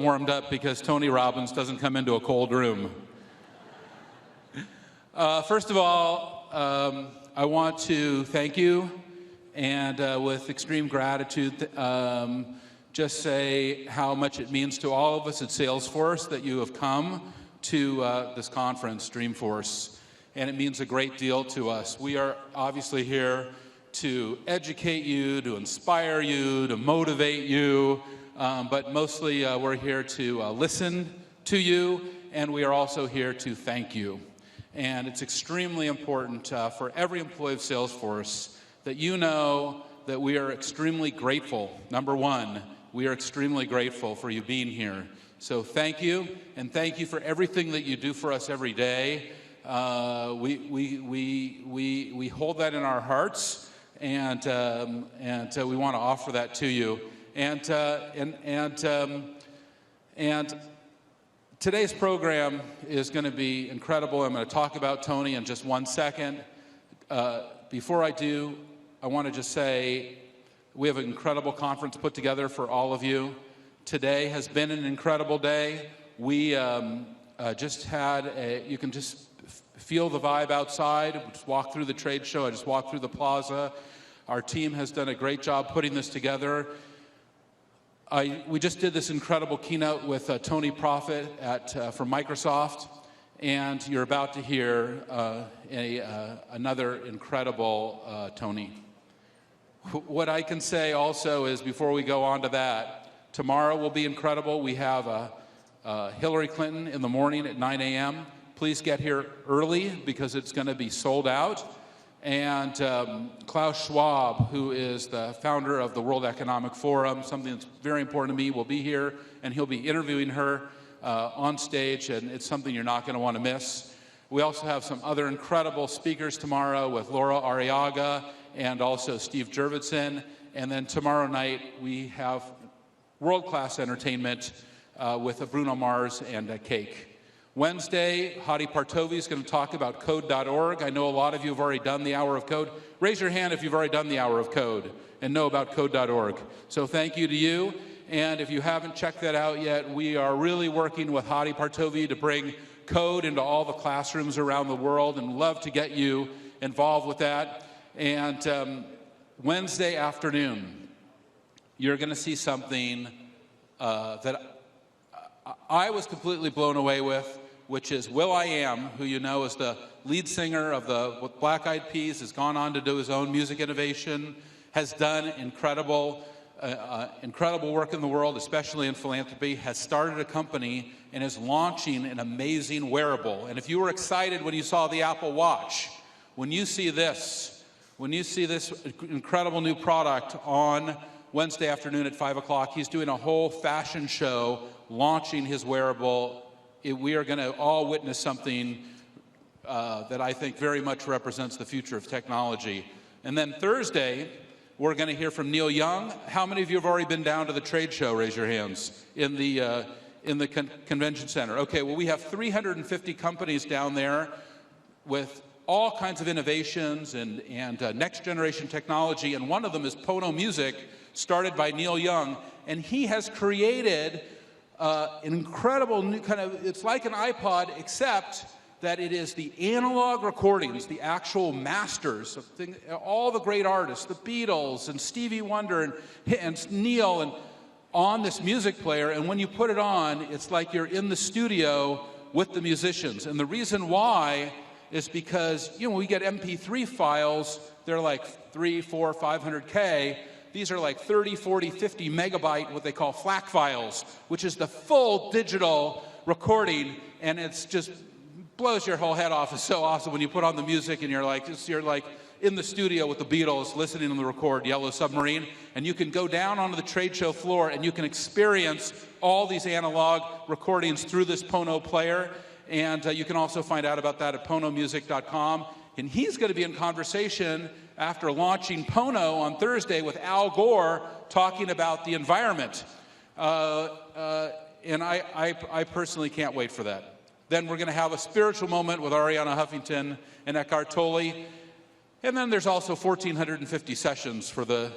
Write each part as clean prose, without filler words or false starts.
Warmed up because Tony Robbins doesn't come into a cold room. First of all, I want to thank you, and with extreme gratitude, just say how much it means to all of us at SalesForce that you have come to this conference, Dreamforce, and it means a great deal to us. We are obviously here to educate you, to inspire you, to motivate you, but mostly we're here to listen to you, and we are also here to thank you. And it's extremely important for every employee of SalesForce that you know that we are extremely grateful. Number one, we are extremely grateful for you being here. So thank you, and thank you for everything that you do for us every day. We hold that in our hearts, and we want to offer that to you. And today's program is going to be incredible. I'm going to talk about Tony in just 1 second. Before I do, I want to just say we have an incredible conference put together for all of you. Today has been an incredible day. We just had you can just feel the vibe outside. Just walk through the trade show. I just walked through the plaza. Our team has done a great job putting this together. We just did this incredible keynote with Tony Profit from Microsoft, and you're about to hear another incredible Tony. What I can say also is, before we go on to that, tomorrow will be incredible. We have Hillary Clinton in the morning at 9 a.m. Please get here early because it's going to be sold out. And Klaus Schwab, who is the founder of the World Economic Forum, something that's very important to me, will be here, and he'll be interviewing her on stage, and it's something you're not going to want to miss. We also have some other incredible speakers tomorrow with Laura Arriaga and also Steve Jurvetson. And then tomorrow night we have world-class entertainment with Bruno Mars and Cake. Wednesday, Hadi Partovi is going to talk about code.org. I know a lot of you have already done the Hour of Code. Raise your hand if you've already done the Hour of Code and know about code.org. So thank you to you. And if you haven't checked that out yet, we are really working with Hadi Partovi to bring code into all the classrooms around the world, and love to get you involved with that. And Wednesday afternoon, you're going to see something that I was completely blown away with, which is will.i.am, who you know is the lead singer of the Black Eyed Peas, has gone on to do his own music innovation, has done incredible work in the world, especially in philanthropy, has started a company and is launching an amazing wearable. And if you were excited when you saw the Apple Watch, when you see this incredible new product on Wednesday afternoon at 5 o'clock, he's doing a whole fashion show launching his wearable. We are going to all witness something that I think very much represents the future of technology. And then Thursday, we're going to hear from Neil Young. How many of you have already been down to the trade show? Raise your hands. In the convention center. Okay, well, we have 350 companies down there with all kinds of innovations and next generation technology, and one of them is Pono Music, started by Neil Young, and he has created an incredible new kind of, it's like an iPod, except that it is the analog recordings, the actual masters of all the great artists, the Beatles and Stevie Wonder and Neil, and on this music player. And when you put it on, it's like you're in the studio with the musicians. And the reason why is because, you know, we get MP3 files, they're like 300, 400, 500K. These are like 30, 40, 50 megabyte, what they call FLAC files, which is the full digital recording, and it's just blows your whole head off. It's so awesome when you put on the music and you're like in the studio with the Beatles listening to the record Yellow Submarine, and you can go down onto the trade show floor and you can experience all these analog recordings through this Pono player. And you can also find out about that at ponomusic.com. And he's going to be in conversation after launching Pono on Thursday with Al Gore, talking about the environment. And I personally can't wait for that. Then we're going to have a spiritual moment with Ariana Huffington and Eckhart Tolle. And then there's also 1,450 sessions for the,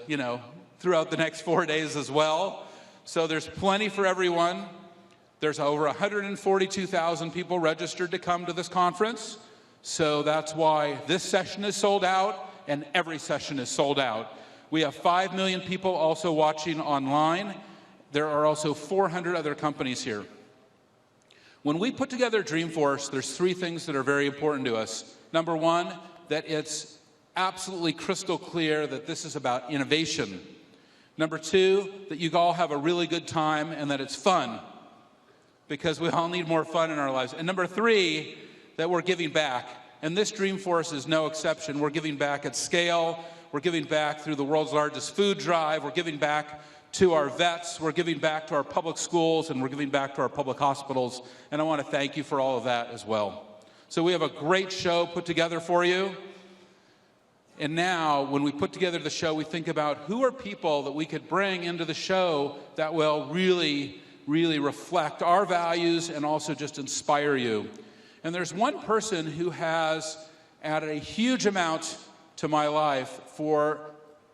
throughout the next 4 days as well. So there's plenty for everyone. There's over 142,000 people registered to come to this conference. So that's why this session is sold out and every session is sold out. We have 5 million people also watching online. There are also 400 other companies here. When we put together Dreamforce, there's 3 things that are very important to us. Number 1, that it's absolutely crystal clear that this is about innovation. Number 2, that you all have a really good time and that it's fun, because we all need more fun in our lives. And number 3, that we're giving back. And this Dreamforce is no exception. We're giving back at scale. We're giving back through the world's largest food drive. We're giving back to our vets. We're giving back to our public schools, and we're giving back to our public hospitals. And I want to thank you for all of that as well. So we have a great show put together for you. And now, when we put together the show, we think about who are people that we could bring into the show that will really reflect our values and also just inspire you. And there's one person who has added a huge amount to my life for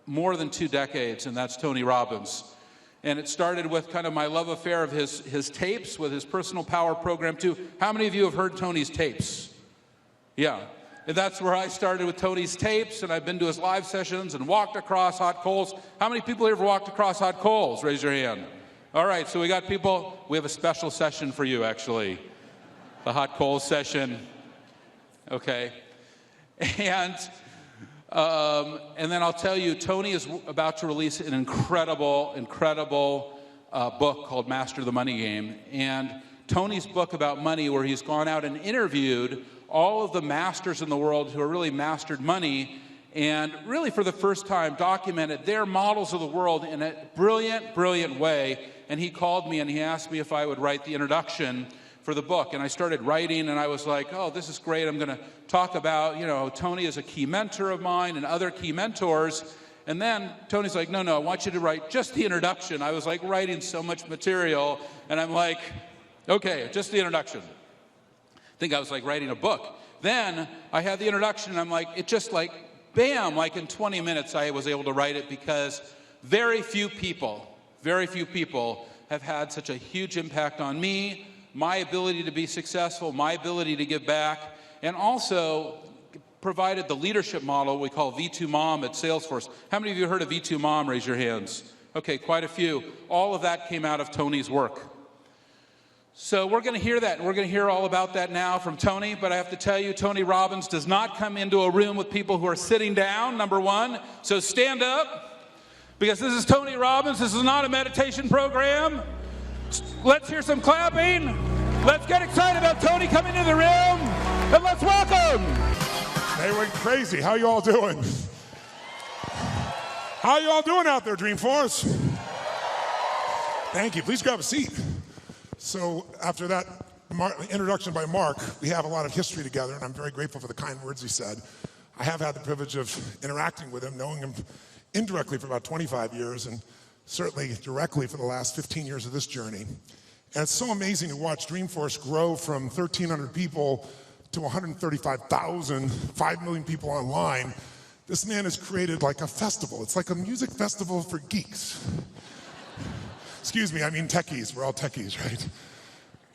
more than 2 decades, and that's Tony Robbins. And it started with kind of my love affair of his tapes, with his personal power program too. How many of you have heard Tony's tapes? Yeah. And that's where I started, with Tony's tapes, and I've been to his live sessions and walked across hot coals. How many people here have walked across hot coals? Raise your hand. All right, so we got people. We have a special session for you, actually. The hot coals session. Okay. And then I'll tell you, Tony is about to release an incredible book called Master the Money Game. And Tony's book about money, where he's gone out and interviewed all of the masters in the world who have really mastered money, and really for the first time documented their models of the world in a brilliant way. And he called me and he asked me if I would write the introduction for the book. And I started writing, and I was like, oh, this is great. I'm going to talk about, Tony is a key mentor of mine and other key mentors. And then Tony's like, no, I want you to write just the introduction. I was like writing so much material, and I'm like, okay, just the introduction. I think I was like writing a book. Then I had the introduction, and I'm like, it just like, bam, like in 20 minutes I was able to write it, because very few people have had such a huge impact on me, my ability to be successful, my ability to give back, and also provided the leadership model we call V2 Mom at SalesForce. How many of you heard of V2 Mom? Raise your hands. Okay, quite a few. All of that came out of Tony's work. So we're going to hear that, and we're going to hear all about that now from Tony. But I have to tell you, Tony Robbins does not come into a room with people who are sitting down, number 1. So stand up, because this is Tony Robbins. This is not a meditation program. Let's hear some clapping. Let's get excited about Tony coming into the room, and let's welcome. They went crazy. How you all doing? How you all doing out there, Dreamforce? Thank you. Please grab a seat. So after that introduction by Mark, we have a lot of history together, and I'm very grateful for the kind words he said. I have had the privilege of interacting with him, knowing him indirectly for about 25 years, and certainly directly for the last 15 years of this journey. And it's so amazing to watch Dreamforce grow from 1,300 people to 135,000, 5 million people online. This man has created like a festival. It's like a music festival for geeks. Excuse me, I mean techies. We're all techies, right?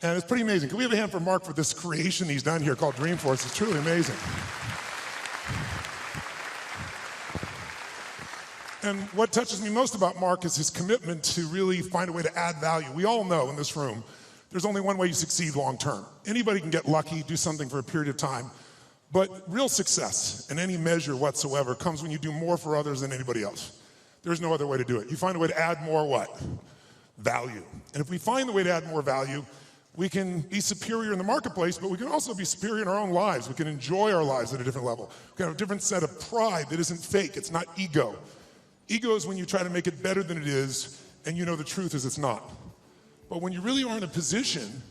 And it's pretty amazing. Can we have a hand for Mark for this creation he's done here called Dreamforce? It's truly amazing. And what touches me most about Mark is his commitment to really find a way to add value. We all know in this room, there's only one way you succeed long term. Anybody can get lucky, do something for a period of time, but real success in any measure whatsoever comes when you do more for others than anybody else. There's no other way to do it. You find a way to add more what? Value. And if we find the way to add more value, we can be superior in the marketplace, but we can also be superior in our own lives. We can enjoy our lives at a different level. We can have a different set of pride that isn't fake. It's not ego. Ego is when you try to make it better than it is, and you know the truth is it's not. But when you really are in a position,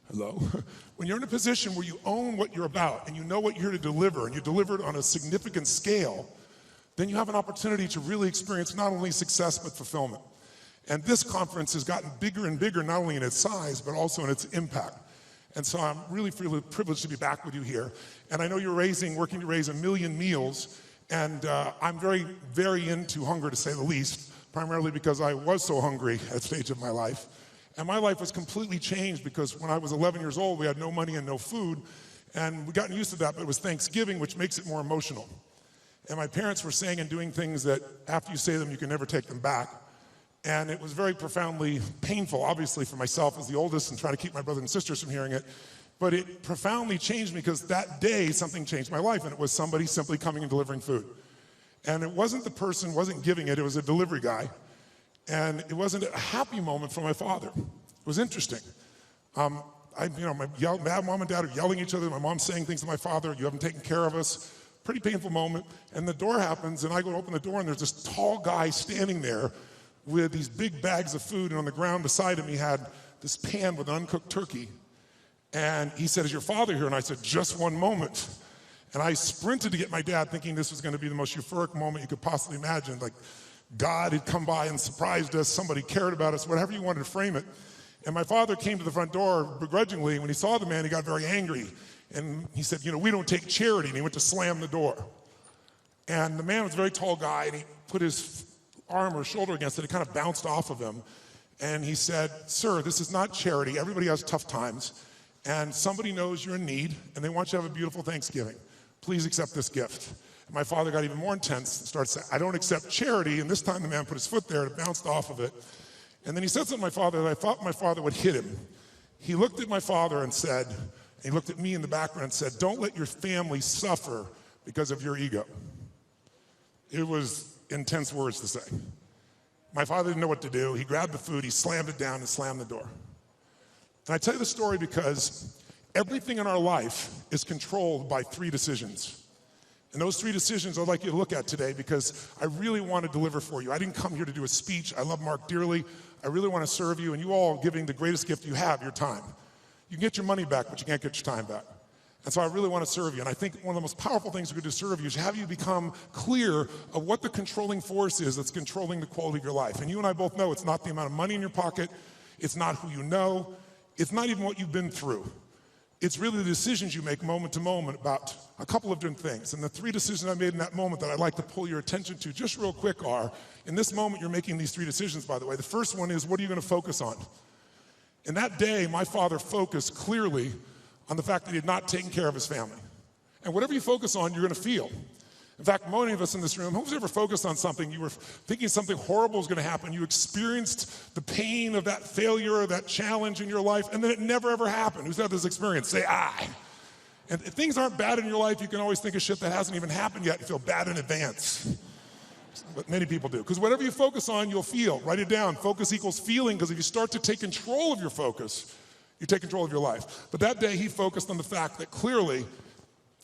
when you're in a position where you own what you're about, and you know what you're here to deliver, and you deliver it on a significant scale, then you have an opportunity to really experience not only success, but fulfillment. And this conference has gotten bigger and bigger, not only in its size, but also in its impact. And so I'm really privileged to be back with you here. And I know you're working to raise 1 million meals. And I'm very, very into hunger, to say the least, primarily because I was so hungry at a stage of my life. And my life was completely changed because when I was 11 years old, we had no money and no food. And we gotten used to that, but it was Thanksgiving, which makes it more emotional. And my parents were saying and doing things that after you say them, you can never take them back. And it was very profoundly painful, obviously, for myself as the oldest and trying to keep my brothers and sisters from hearing it. But it profoundly changed me because that day, something changed my life, and it was somebody simply coming and delivering food. And it wasn't the person, wasn't giving it, it was a delivery guy. And it wasn't a happy moment for my father. It was interesting. My mom and dad are yelling at each other. My mom's saying things to my father, you haven't taken care of us. Pretty painful moment. And the door happens, and I go to open the door, and there's this tall guy standing there with these big bags of food, and on the ground beside him, he had this pan with an uncooked turkey. And he said, is your father here? And I said, just one moment. And I sprinted to get my dad, thinking this was going to be the most euphoric moment you could possibly imagine. Like God had come by and surprised us, somebody cared about us, whatever you wanted to frame it. And my father came to the front door begrudgingly. When he saw the man, he got very angry. And he said, we don't take charity. And he went to slam the door. And the man was a very tall guy, and he put his arm or shoulder against it. It kind of bounced off of him. And he said, sir, this is not charity. Everybody has tough times. And somebody knows you're in need, and they want you to have a beautiful Thanksgiving. Please accept this gift. And my father got even more intense and started saying, I don't accept charity. And this time the man put his foot there and it bounced off of it. And then he said something to my father that I thought my father would hit him. He looked at my father and said, and he looked at me in the background and said, don't let your family suffer because of your ego. It was intense words to say. My father didn't know what to do. He grabbed the food, he slammed it down and slammed the door. And I tell you the story because everything in our life is controlled by 3 decisions. And those 3 decisions I'd like you to look at today because I really want to deliver for you. I didn't come here to do a speech. I love Mark dearly. I really want to serve you, and you all are giving the greatest gift you have, your time. You can get your money back, but you can't get your time back. And so I really want to serve you. And I think one of the most powerful things we could do to serve you is have you become clear of what the controlling force is that's controlling the quality of your life. And you and I both know it's not the amount of money in your pocket. It's not who you know. It's not even what you've been through. It's really the decisions you make moment to moment about a couple of different things. And the 3 decisions I made in that moment that I'd like to pull your attention to just real quick are, in this moment you're making these 3 decisions, by the way. The first one is, what are you going to focus on? In that day, my father focused clearly on the fact that he had not taken care of his family. And whatever you focus on, you're going to feel. In fact, many of us in this room, who's ever focused on something, you were thinking something horrible was going to happen, you experienced the pain of that failure or that challenge in your life, and then it never ever happened. Who's had this experience? Say, I. And if things aren't bad in your life, you can always think of shit that hasn't even happened yet and feel bad in advance. But many people do. Because whatever you focus on, you'll feel. Write it down. Focus equals feeling, because if you start to take control of your focus, you take control of your life. But that day, he focused on the fact that clearly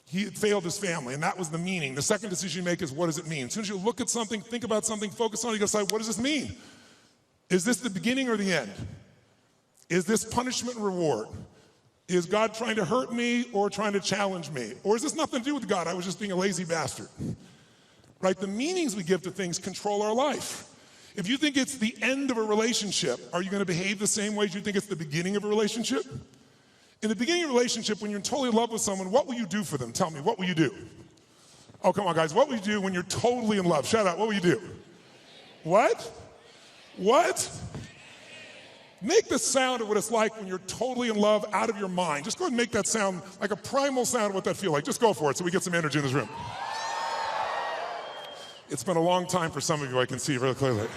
he had failed his family, and that was the meaning. The second decision you make is, what does it mean? As soon as you look at something, think about something, focus on it, you gotta decide, what does this mean? Is this the beginning or the end? Is this punishment and reward? Is God trying to hurt me or trying to challenge me? Or is this nothing to do with God? I was just being a lazy bastard. Right? The meanings we give to things control our life. If you think it's the end of a relationship, are you gonna behave the same way as you think it's the beginning of a relationship? In the beginning of a relationship, when you're totally in love with someone, what will you do for them? Tell me, what will you do? Oh, come on, guys. What will you do when you're totally in love? Shout out, what will you do? What? What? Make the sound of what it's like when you're totally in love out of your mind. Just go ahead and make that sound like a primal sound of what that feels like. Just go for it so we get some energy in this room. It's been a long time for some of you, I can see really clearly.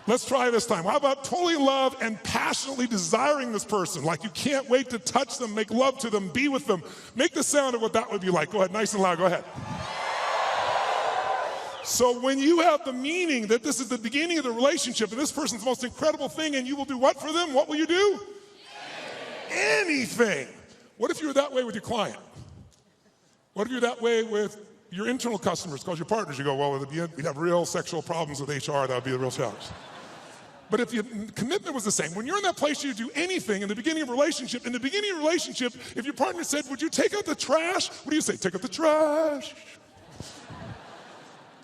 Let's try this time. How about totally in love and passionately desiring this person? Like you can't wait to touch them, make love to them, be with them. Make the sound of what that would be like. Go ahead, nice and loud, go ahead. So when you have the meaning that this is the beginning of the relationship and this person's the most incredible thing and you will do what for them? What will you do? Anything. What if you were that way with your client? What if you're that way with your internal customers, called your partners? You go, well, we'd have real sexual problems with HR, that would be the real challenge. But if your commitment was the same, when you're in that place, you do anything in the beginning of a relationship. In the beginning of a relationship, if your partner said, would you take out the trash? What do you say? Take out the trash.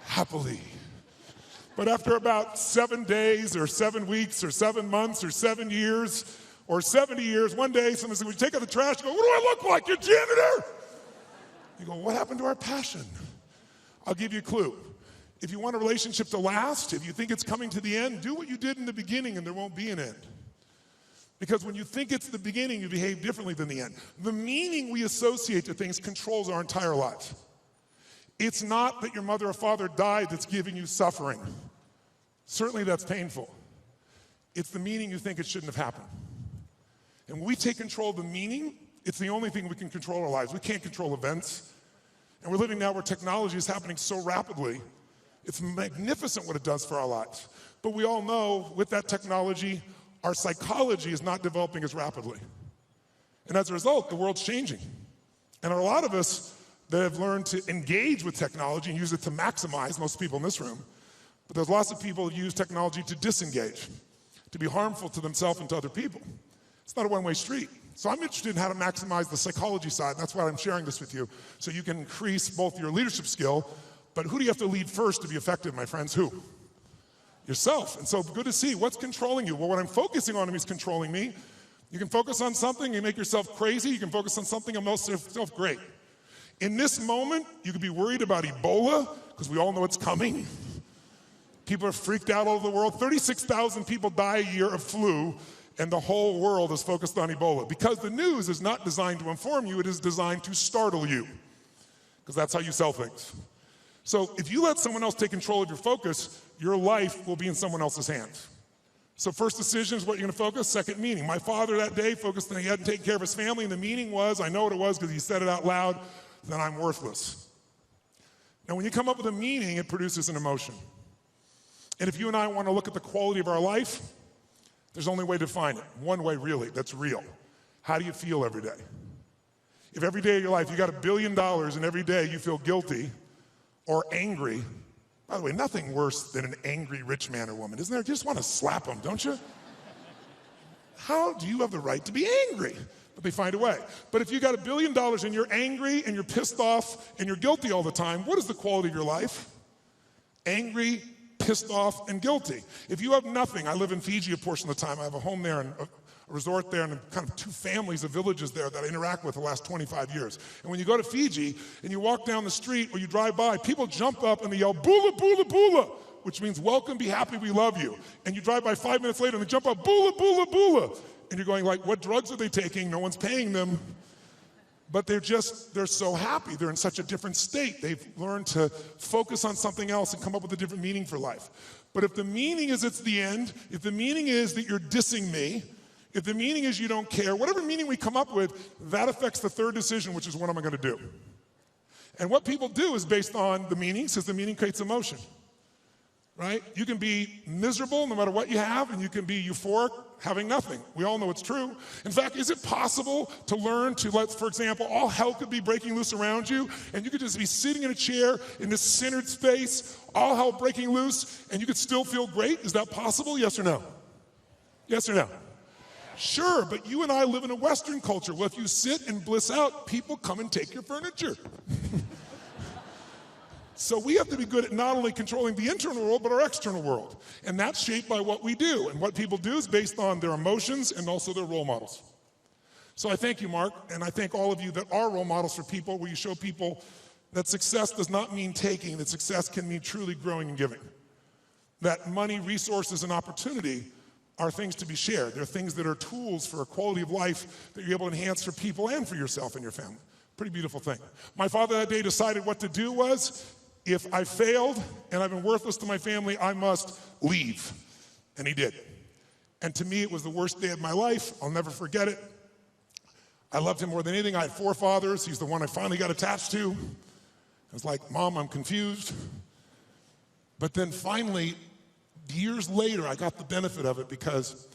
Happily. But after about 7 days or 7 weeks or 7 months or 7 years or 70 years, one day someone said, would you take out the trash? You go, what do I look like, your janitor? You go, what happened to our passion? I'll give you a clue. If you want a relationship to last, if you think it's coming to the end, do what you did in the beginning and there won't be an end. Because when you think it's the beginning, you behave differently than the end. The meaning we associate to things controls our entire lives. It's not that your mother or father died that's giving you suffering. Certainly that's painful. It's the meaning you think it shouldn't have happened. And when we take control of the meaning, it's the only thing we can control our lives. We can't control events. And we're living now where technology is happening so rapidly. It's magnificent what it does for our lives. But we all know with that technology, our psychology is not developing as rapidly. And as a result, the world's changing. And there are a lot of us that have learned to engage with technology and use it to maximize, most people in this room. But there's lots of people who use technology to disengage, to be harmful to themselves and to other people. It's not a one-way street. So I'm interested in how to maximize the psychology side, and that's why I'm sharing this with you, so you can increase both your leadership skill, but who do you have to lead first to be effective, my friends? Who? Yourself. And so good to see. What's controlling you? Well, what I'm focusing on is controlling me. You can focus on something and make yourself crazy. You can focus on something and make yourself great. In this moment, you could be worried about Ebola, because we all know it's coming. People are freaked out all over the world. 36,000 people die a year of flu, and the whole world is focused on Ebola. Because the news is not designed to inform you, it is designed to startle you. Because that's how you sell things. So if you let someone else take control of your focus, your life will be in someone else's hands. So first decision is what you're going to focus. Second, meaning. My father that day focused on he hadn't taken care of his family, and the meaning was, I know what it was because he said it out loud, then I'm worthless. Now when you come up with a meaning, it produces an emotion. And if you and I want to look at the quality of our life, there's only a way to define it. One way really, that's real. How do you feel every day? If every day of your life you got $1 billion and every day you feel guilty or angry, by the way, nothing worse than an angry rich man or woman, isn't there? You just want to slap them, don't you? How do you have the right to be angry? But they find a way. But if you got $1 billion and you're angry and you're pissed off and you're guilty all the time, what is the quality of your life? Angry, pissed off, and guilty. If you have nothing, I live in Fiji a portion of the time. I have a home there and a resort there and kind of 2 families of villages there that I interact with the last 25 years. And when you go to Fiji and you walk down the street or you drive by, people jump up and they yell, "Bula, bula, bula," which means welcome, be happy, we love you. And you drive by 5 minutes later and they jump up, "Bula, bula, bula." And you're going like, what drugs are they taking? No one's paying them. But they're so happy. They're in such a different state. They've learned to focus on something else and come up with a different meaning for life. But if the meaning is it's the end, if the meaning is that you're dissing me, if the meaning is you don't care, whatever meaning we come up with, that affects the third decision, which is what am I going to do? And what people do is based on the meaning, because the meaning creates emotion. Right? You can be miserable no matter what you have, and you can be euphoric having nothing. We all know it's true. In fact, is it possible to learn to let, for example, all hell could be breaking loose around you, and you could just be sitting in a chair in this centered space, all hell breaking loose, and you could still feel great? Is that possible? Yes or no? Yes or no? Sure, but you and I live in a Western culture. Well, if you sit and bliss out, people come and take your furniture. So we have to be good at not only controlling the internal world, but our external world. And that's shaped by what we do. And what people do is based on their emotions and also their role models. So I thank you, Mark, and I thank all of you that are role models for people, where you show people that success does not mean taking, that success can mean truly growing and giving. That money, resources, and opportunity are things to be shared. They're things that are tools for a quality of life that you're able to enhance for people and for yourself and your family. Pretty beautiful thing. My father that day decided what to do was, if I failed and I've been worthless to my family, I must leave. And he did. And to me, it was the worst day of my life. I'll never forget it. I loved him more than anything. I had 4 fathers. He's the one I finally got attached to. I was like, Mom, I'm confused. But then finally, years later, I got the benefit of it, because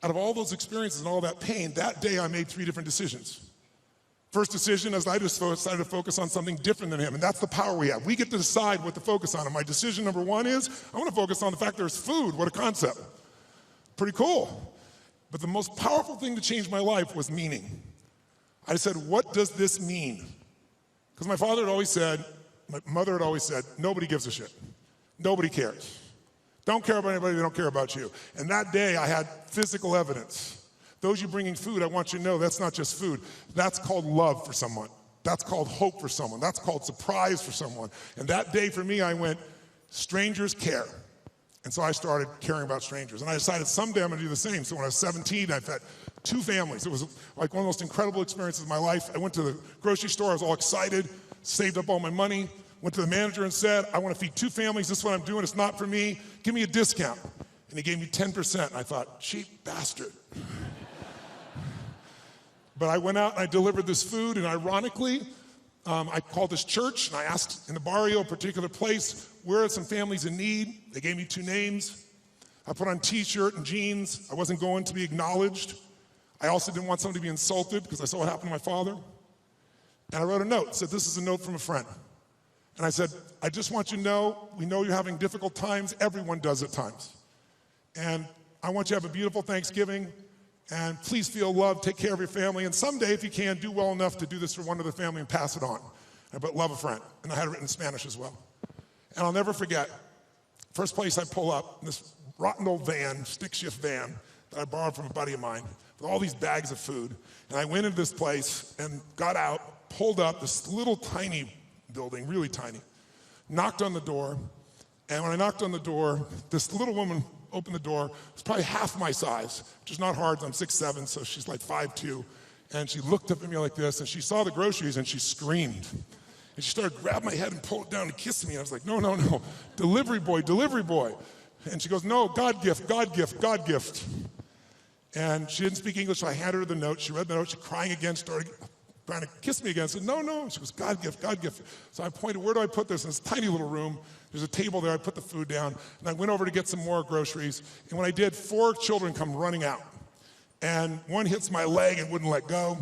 out of all those experiences and all that pain, that day I made 3 different decisions. First decision is I just decided to focus on something different than him, and that's the power we have. We get to decide what to focus on, and my decision number 1 is I want to focus on the fact there's food. What a concept. Pretty cool. But the most powerful thing to change my life was meaning. I said, what does this mean? Because my father had always said, my mother had always said, nobody gives a shit. Nobody cares. Don't care about anybody, they don't care about you. And that day I had physical evidence. Those you bringing food, I want you to know that's not just food. That's called love for someone. That's called hope for someone. That's called surprise for someone. And that day for me, I went, strangers care. And so I started caring about strangers. And I decided someday I'm going to do the same. So when I was 17, I had 2 families. It was like one of the most incredible experiences of my life. I went to the grocery store, I was all excited, saved up all my money, went to the manager and said, I want to feed 2 families, this is what I'm doing, it's not for me, give me a discount. And he gave me 10%, and I thought, cheap bastard. But I went out and I delivered this food, and ironically, I called this church, and I asked in the barrio, a particular place, where are some families in need? They gave me 2 names. I put on t-shirt and jeans. I wasn't going to be acknowledged. I also didn't want somebody to be insulted because I saw what happened to my father. And I wrote a note, said, this is a note from a friend. And I said, I just want you to know, we know you're having difficult times. Everyone does at times. And I want you to have a beautiful Thanksgiving. And please feel loved, take care of your family. And someday, if you can, do well enough to do this for one other family and pass it on. But love a friend. And I had it written in Spanish as well. And I'll never forget, first place I pull up, this rotten old van, stick shift van, that I borrowed from a buddy of mine, with all these bags of food. And I went into this place and got out, pulled up this little tiny building, really tiny, knocked on the door. And when I knocked on the door, this little woman opened the door. It was probably half my size, which is not hard. I'm 6'7", so she's like 5'2". And she looked up at me like this, and she saw the groceries, and she screamed. And she started grabbing my head and pulled it down and kissed me. I was like, no, no, no, delivery boy, delivery boy. And she goes, no, God gift, God gift, God gift. And she didn't speak English, so I handed her the note. She read the note, she crying again, started trying to kiss me again. I said, no, no. She goes, God gift, God gift. So I pointed, where do I put this? In this tiny little room. There's a table there, I put the food down, and I went over to get some more groceries. And when I did, 4 children come running out. And one hits my leg and wouldn't let go.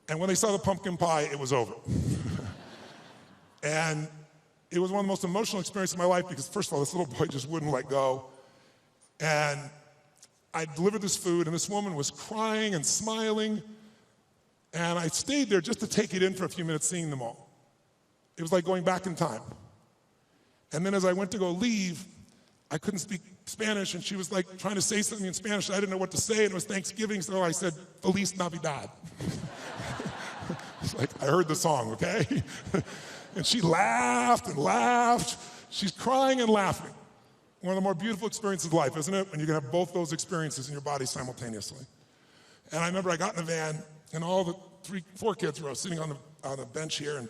And when they saw the pumpkin pie, it was over. And it was one of the most emotional experiences of my life because, first of all, this little boy just wouldn't let go. And I delivered this food, and this woman was crying and smiling. And I stayed there just to take it in for a few minutes, seeing them all. It was like going back in time. And then as I went to go leave, I couldn't speak Spanish, and she was like trying to say something in Spanish. I didn't know what to say, and it was Thanksgiving, so I said, Feliz Navidad. It's like, I heard the song, okay? And she laughed and laughed. She's crying and laughing. One of the more beautiful experiences of life, isn't it? When you can have both those experiences in your body simultaneously. And I remember I got in the van, and all the 4 kids were sitting on the bench here, and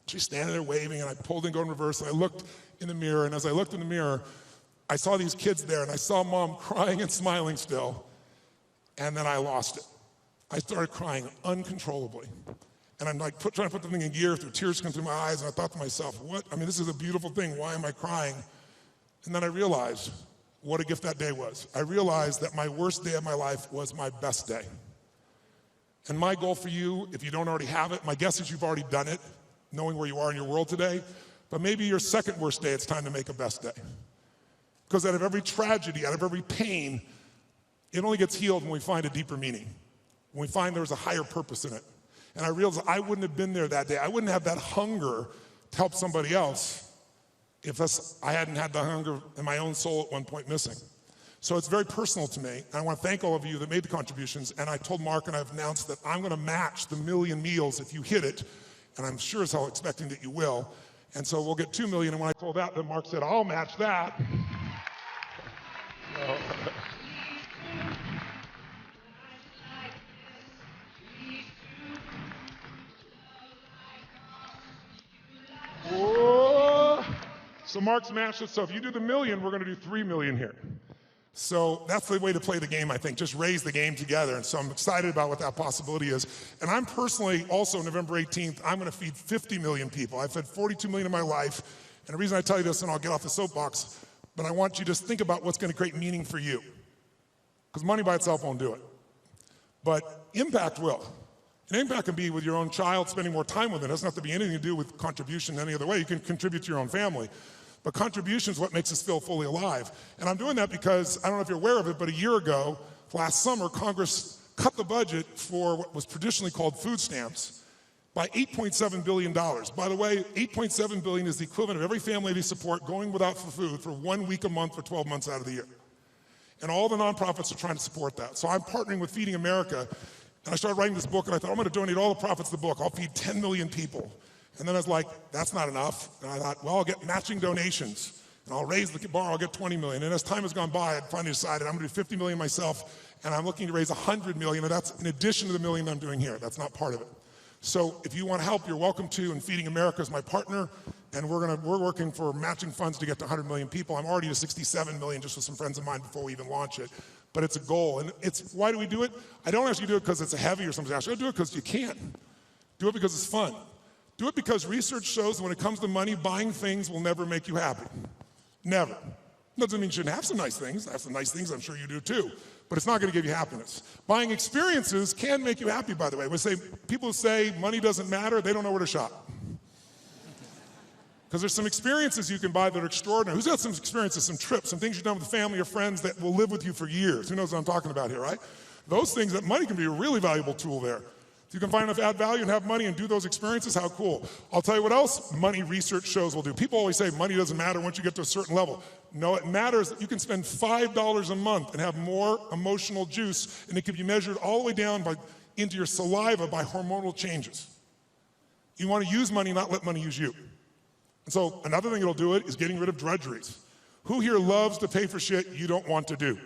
she's standing there waving, and I pulled and go in reverse, and I looked in the mirror, and as I looked in the mirror, I saw these kids there, and I saw Mom crying and smiling still, and then I lost it. I started crying uncontrollably. And I'm like trying to put the thing in gear, through tears come through my eyes, and I thought to myself, what? I mean, this is a beautiful thing. Why am I crying? And then I realized what a gift that day was. I realized that my worst day of my life was my best day. And my goal for you, if you don't already have it, my guess is you've already done it, knowing where you are in your world today, but maybe your second worst day, it's time to make a best day. Because out of every tragedy, out of every pain, it only gets healed when we find a deeper meaning, when we find there's a higher purpose in it. And I realized I wouldn't have been there that day. I wouldn't have that hunger to help somebody else if I hadn't had the hunger in my own soul at one point missing. So it's very personal to me. And I want to thank all of you that made the contributions. And I told Mark, and I've announced that I'm going to match the 1 million meals if you hit it. And I'm sure as hell expecting that you will. And so we'll get 2 million. And when I told that, then Mark said, I'll match that. So Mark's matched it. So if you do the 1 million, we're going to do 3 million here. So that's the way to play the game, I think. Just raise the game together. And so I'm excited about what that possibility is. And I'm personally also, November 18th, I'm going to feed 50 million people. I've fed 42 million in my life. And the reason I tell you this, and I'll get off the soapbox, but I want you to just think about what's going to create meaning for you. Because money by itself won't do it. But impact will. And impact can be with your own child, spending more time with it. It doesn't have to be anything to do with contribution any other way. You can contribute to your own family. But contribution is what makes us feel fully alive. And I'm doing that because, I don't know if you're aware of it, but a year ago, last summer, Congress cut the budget for what was traditionally called food stamps by $8.7 billion. By the way, $8.7 billion is the equivalent of every family they support going without food for 1 week a month for 12 months out of the year. And all the nonprofits are trying to support that. So I'm partnering with Feeding America, and I started writing this book, and I thought, I'm going to donate all the profits of the book. I'll feed 10 million people. And then I was like, that's not enough. And I thought, well, I'll get matching donations. And I'll raise the bar, I'll get 20 million. And as time has gone by, I finally decided I'm gonna do 50 million myself, and I'm looking to raise 100 million, and that's in addition to the million I'm doing here. That's not part of it. So if you want help, you're welcome to, and Feeding America is my partner, and we're working for matching funds to get to 100 million people. I'm already to 67 million just with some friends of mine before we even launch it. But it's a goal, and why do we do it? I don't ask you to do it because it's a heavy or something else. I do it because you can. Do it because it's fun. Do it because research shows that when it comes to money, buying things will never make you happy. Never. Doesn't mean you shouldn't have some nice things. Have some nice things, I'm sure you do too. But it's not going to give you happiness. Buying experiences can make you happy, by the way. People who say money doesn't matter, they don't know where to shop. Because there's some experiences you can buy that are extraordinary. Who's got some experiences, some trips, some things you've done with family or friends that will live with you for years? Who knows what I'm talking about here, right? Those things, that money can be a really valuable tool there. If you can find enough add value and have money and do those experiences, how cool. I'll tell you what else money research shows will do. People always say money doesn't matter once you get to a certain level. No, it matters that you can spend $5 a month and have more emotional juice, and it can be measured all the way down into your saliva by hormonal changes. You want to use money, not let money use you. And so another thing that'll do it is getting rid of drudgeries. Who here loves to pay for shit you don't want to do?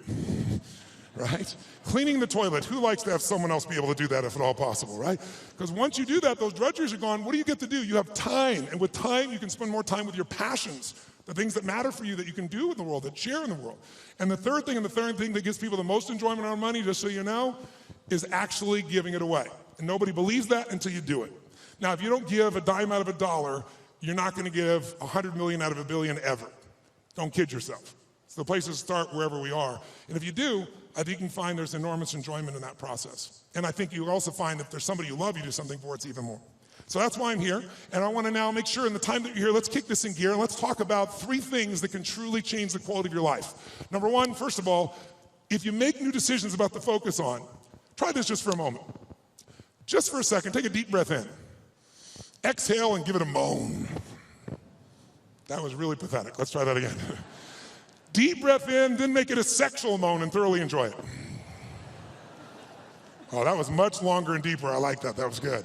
Right? Cleaning the toilet. Who likes to have someone else be able to do that if at all possible, right? Because once you do that, those drudgeries are gone. What do you get to do? You have time. And with time, you can spend more time with your passions, the things that matter for you that you can do in the world, that share in the world. And the third thing that gives people the most enjoyment out of money, just so you know, is actually giving it away. And nobody believes that until you do it. Now, if you don't give a dime out of a dollar, you're not going to give 100 million out of a billion ever. Don't kid yourself. So the place to start wherever we are. And if you do, I think you can find there's enormous enjoyment in that process. And I think you'll also find that if there's somebody you love, you do something for, it's even more. So that's why I'm here. And I want to now make sure in the time that you're here, let's kick this in gear and let's talk about 3 things that can truly change the quality of your life. Number 1, first of all, if you make new decisions about to focus on, try this just for a moment. Just for a second, take a deep breath in. Exhale and give it a moan. That was really pathetic. Let's try that again. Deep breath in, then make it a sexual moan and thoroughly enjoy it. Oh, that was much longer and deeper. I like that. That was good.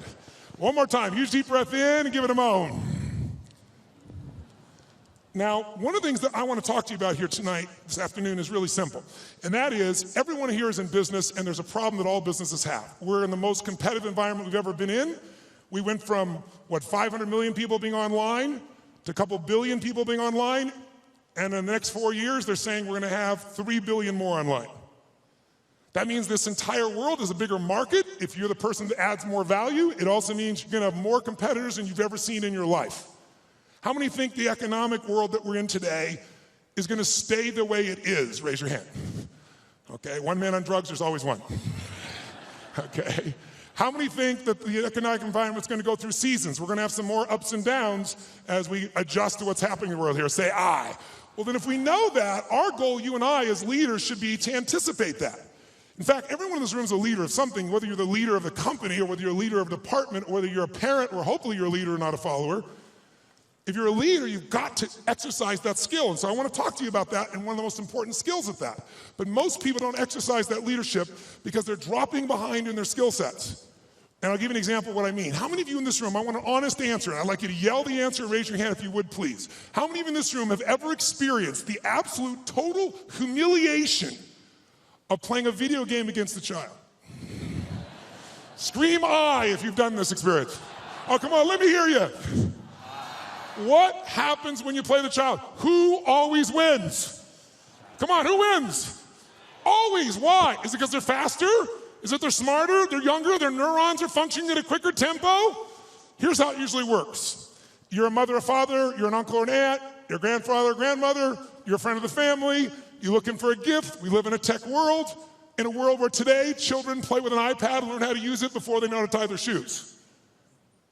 One more time. Huge deep breath in and give it a moan. Now, one of the things that I want to talk to you about here tonight, this afternoon, is really simple. And that is, everyone here is in business, and there's a problem that all businesses have. We're in the most competitive environment we've ever been in. We went from, 500 million people being online to a couple billion people being online. And in the next 4 years, they're saying we're going to have 3 billion more online. That means this entire world is a bigger market. If you're the person that adds more value, it also means you're going to have more competitors than you've ever seen in your life. How many think the economic world that we're in today is going to stay the way it is? Raise your hand. Okay, one man on drugs, there's always one. Okay. How many think that the economic environment is going to go through seasons? We're going to have some more ups and downs as we adjust to what's happening in the world here. Say, I. Well, then if we know that, our goal, you and I as leaders, should be to anticipate that. In fact, everyone in this room is a leader of something, whether you're the leader of the company or whether you're a leader of a department or whether you're a parent or hopefully you're a leader, not a follower. If you're a leader, you've got to exercise that skill. And so I want to talk to you about that and one of the most important skills at that. But most people don't exercise that leadership because they're dropping behind in their skill sets. And I'll give you an example of what I mean. How many of you in this room, I want an honest answer, and I'd like you to yell the answer and raise your hand if you would, please. How many of you in this room have ever experienced the absolute total humiliation of playing a video game against a child? Scream I if you've done this experience. Oh, come on, let me hear you. What happens when you play the child? Who always wins? Come on, who wins? Always. Why? Is it because they're faster? Is it they're smarter, they're younger, their neurons are functioning at a quicker tempo? Here's how it usually works. You're a mother or father, you're an uncle or an aunt, you're a grandfather or grandmother, you're a friend of the family, you're looking for a gift. We live in a tech world, in a world where today children play with an iPad and learn how to use it before they know how to tie their shoes.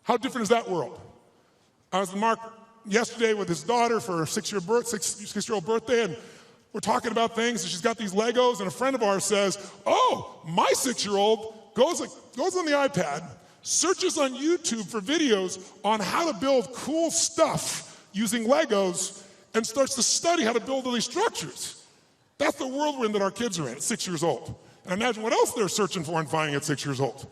How different is that world? I was with Mark yesterday with his daughter for her 6-year-old birthday, and we're talking about things, and she's got these Legos, and a friend of ours says, oh, my 6-year-old goes on the iPad, searches on YouTube for videos on how to build cool stuff using Legos, and starts to study how to build all these structures. That's the world we're in that our kids are in at 6 years old. And imagine what else they're searching for and finding at 6 years old.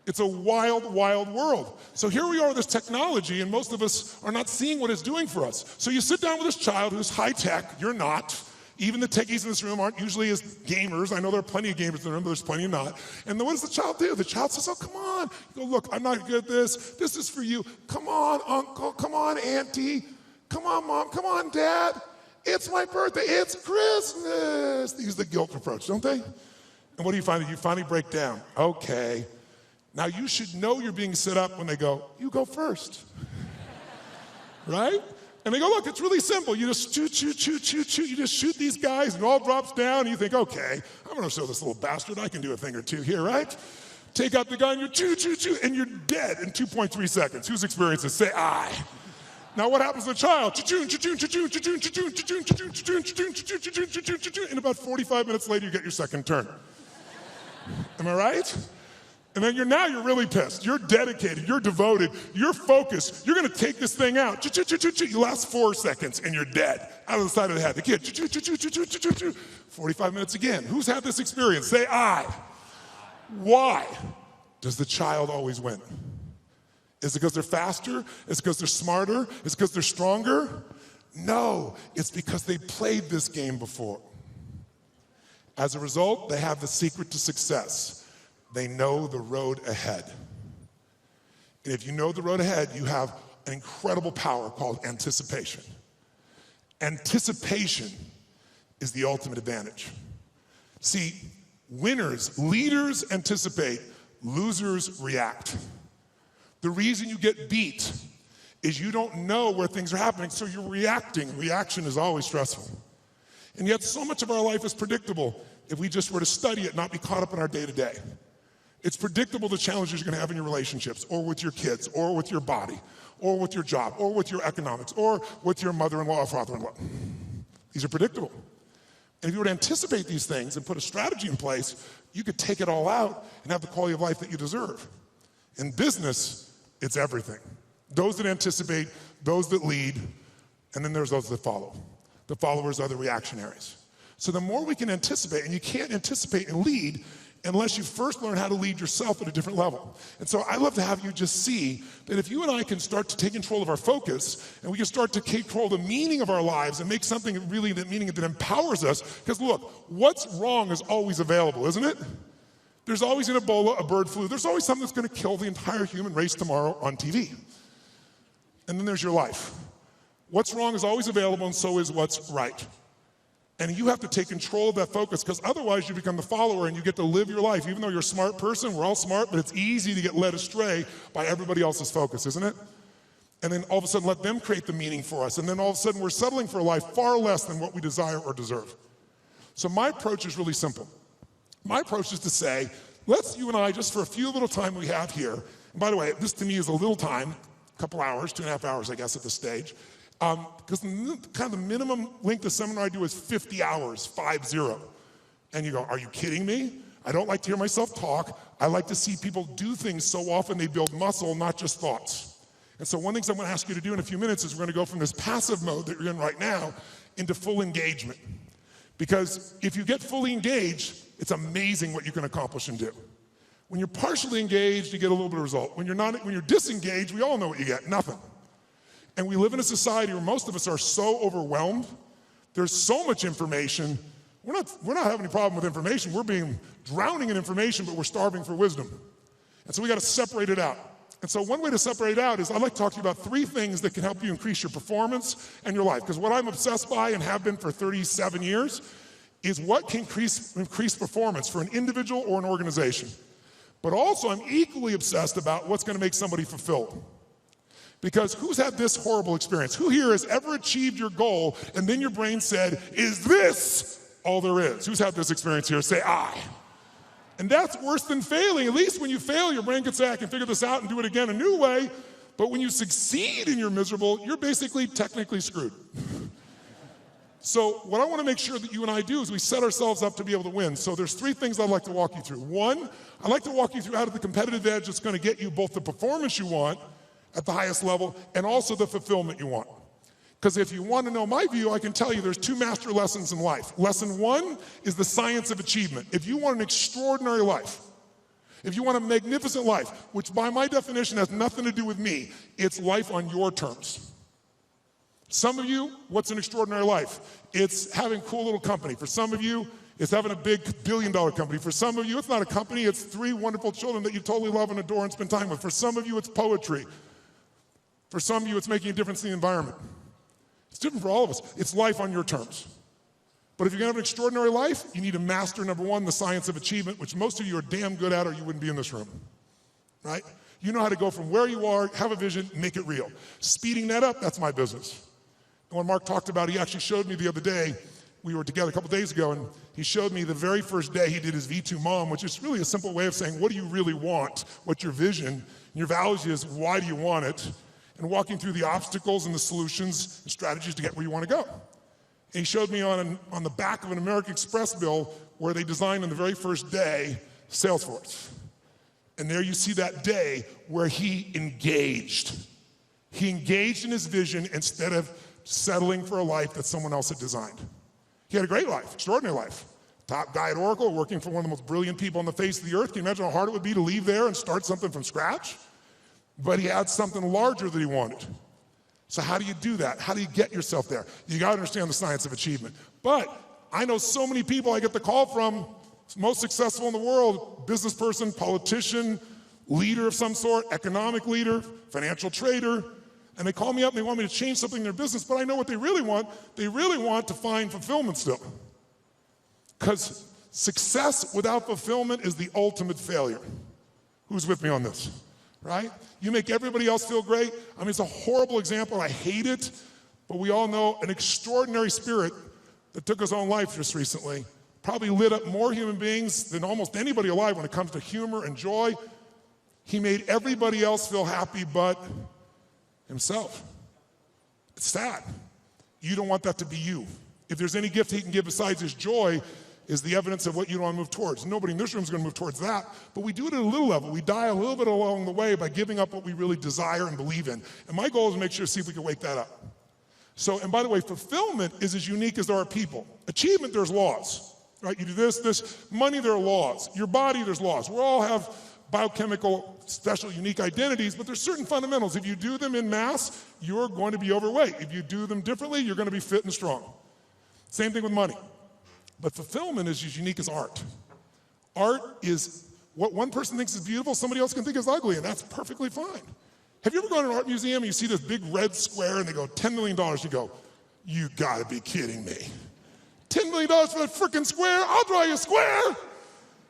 It's a wild, wild world. So here we are with this technology, and most of us are not seeing what it's doing for us. So you sit down with this child who's high tech, you're not. Even the techies in this room aren't usually as gamers. I know there are plenty of gamers in the room, but there's plenty not. And what does the child do? The child says, oh, come on. You go, look, I'm not good at this. This is for you. Come on, uncle. Come on, auntie. Come on, mom. Come on, dad. It's my birthday. It's Christmas. They use the guilt approach, don't they? And what do you find? You finally break down. Okay. Now you should know you're being set up when they go, you go first. Right? And they go, look, it's really simple. You just shoot. You just shoot these guys and it all drops down. And you think, okay, I'm going to show this little bastard I can do a thing or two here, right? Take out the gun, you're and you're dead in 2.3 seconds. Whose experience this? Say I. Now what happens to the child? And about 45 minutes later, you get your second turn. Am I right? And then you're really pissed. You're dedicated. You're devoted. You're focused. You're going to take this thing out. You last 4 seconds and you're dead. Out of the side of the head. The kid. 45 minutes again. Who's had this experience? Say I. Why does the child always win? Is it because they're faster? Is it because they're smarter? Is it because they're stronger? No, it's because they played this game before. As a result, they have the secret to success. They know the road ahead. And if you know the road ahead, you have an incredible power called anticipation. Anticipation is the ultimate advantage. See, winners, leaders anticipate, losers react. The reason you get beat is you don't know where things are happening, so you're reacting. Reaction is always stressful. And yet so much of our life is predictable if we just were to study it, not be caught up in our day-to-day. It's predictable the challenges you're going to have in your relationships, or with your kids, or with your body, or with your job, or with your economics, or with your mother-in-law or father-in-law. These are predictable. And if you were to anticipate these things and put a strategy in place, you could take it all out and have the quality of life that you deserve. In business, it's everything. Those that anticipate, those that lead, and then there's those that follow. The followers are the reactionaries. So the more we can anticipate, and you can't anticipate and lead unless you first learn how to lead yourself at a different level. And so I'd love to have you just see that if you and I can start to take control of our focus, and we can start to take control of the meaning of our lives and make something really that meaning that empowers us, because look, what's wrong is always available, isn't it? There's always an Ebola, a bird flu. There's always something that's going to kill the entire human race tomorrow on TV. And then there's your life. What's wrong is always available, and so is what's right. And you have to take control of that focus, because otherwise you become the follower and you get to live your life. Even though you're a smart person, we're all smart, but it's easy to get led astray by everybody else's focus, isn't it? And then all of a sudden let them create the meaning for us. And then all of a sudden we're settling for a life far less than what we desire or deserve. So my approach is really simple. My approach is to say, let's you and I, just for a few little time we have here, and by the way, this to me is a little time, a couple hours, 2.5 hours, I guess, at this stage. Because kind of the minimum length of seminar I do is 50 hours, 50. And you go, are you kidding me? I don't like to hear myself talk. I like to see people do things so often they build muscle, not just thoughts. And so one thing I'm going to ask you to do in a few minutes is we're going to go from this passive mode that you're in right now into full engagement. Because if you get fully engaged, it's amazing what you can accomplish and do. When you're partially engaged, you get a little bit of result. When you're disengaged, we all know what you get, nothing. And we live in a society where most of us are so overwhelmed. There's so much information. We're not having any problem with information. We're drowning in information, but we're starving for wisdom. And so we got to separate it out. And so one way to separate it out is I'd like to talk to you about 3 things that can help you increase your performance and your life. Because what I'm obsessed by and have been for 37 years is what can increase performance for an individual or an organization. But also I'm equally obsessed about what's going to make somebody fulfilled. Because who's had this horrible experience? Who here has ever achieved your goal and then your brain said, is this all there is? Who's had this experience here? Say I. And that's worse than failing. At least when you fail, your brain can say, I can figure this out and do it again a new way. But when you succeed and you're miserable, you're basically technically screwed. So what I want to make sure that you and I do is we set ourselves up to be able to win. So there's 3 things I'd like to walk you through. 1, I'd like to walk you through how to the competitive edge that's going to get you both the performance you want at the highest level, and also the fulfillment you want. Because if you want to know my view, I can tell you there's 2 master lessons in life. Lesson 1 is the science of achievement. If you want an extraordinary life, If you want a magnificent life, which by my definition has nothing to do with me, it's life on your terms. Some of you, what's an extraordinary life? It's having a cool little company. For some of you, it's having a big billion-dollar company. For some of you, it's not a company, it's 3 wonderful children that you totally love and adore and spend time with. For some of you, it's poetry. For some of you, it's making a difference in the environment. It's different for all of us. It's life on your terms. But if you're gonna have an extraordinary life, you need to master, number one, the science of achievement, which most of you are damn good at or you wouldn't be in this room, right? You know how to go from where you are, have a vision, make it real. Speeding that up, that's my business. And when Mark talked about it, he actually showed me the other day, we were together a couple days ago, and he showed me the very first day he did his V2 Mom, which is really a simple way of saying, what do you really want? What's your vision? Your values is, why do you want it? And walking through the obstacles and the solutions and strategies to get where you want to go. And he showed me on the back of an American Express bill where they designed on the very first day, SalesForce. And there you see that day where he engaged. He engaged in his vision instead of settling for a life that someone else had designed. He had a great life, extraordinary life. Top guy at Oracle, working for one of the most brilliant people on the face of the earth. Can you imagine how hard it would be to leave there and start something from scratch? But he had something larger that he wanted. So how do you do that? How do you get yourself there? You gotta understand the science of achievement. But I know so many people I get the call from, most successful in the world, business person, politician, leader of some sort, economic leader, financial trader, and they call me up and they want me to change something in their business, but I know what they really want. They really want to find fulfillment still. Because success without fulfillment is the ultimate failure. Who's with me on this? Right? You make everybody else feel great. I mean, it's a horrible example. I hate it, but we all know an extraordinary spirit that took his own life just recently, probably lit up more human beings than almost anybody alive when it comes to humor and joy. He made everybody else feel happy but himself. It's sad. You don't want that to be you. If there's any gift he can give besides his joy, is the evidence of what you don't want to move towards. Nobody in this room is going to move towards that, but we do it at a little level. We die a little bit along the way by giving up what we really desire and believe in. And my goal is to make sure to see if we can wake that up. So, and by the way, fulfillment is as unique as there are people. Achievement, there's laws, right? You do this, money, there are laws. Your body, there's laws. We all have biochemical, special, unique identities, but there's certain fundamentals. If you do them in mass, you're going to be overweight. If you do them differently, you're going to be fit and strong. Same thing with money. But fulfillment is as unique as art. Art is what one person thinks is beautiful, somebody else can think is ugly, and that's perfectly fine. Have you ever gone to an art museum and you see this big red square and they go, $10 million, you go, you gotta be kidding me. $10 million for that frickin' square? I'll draw you a square.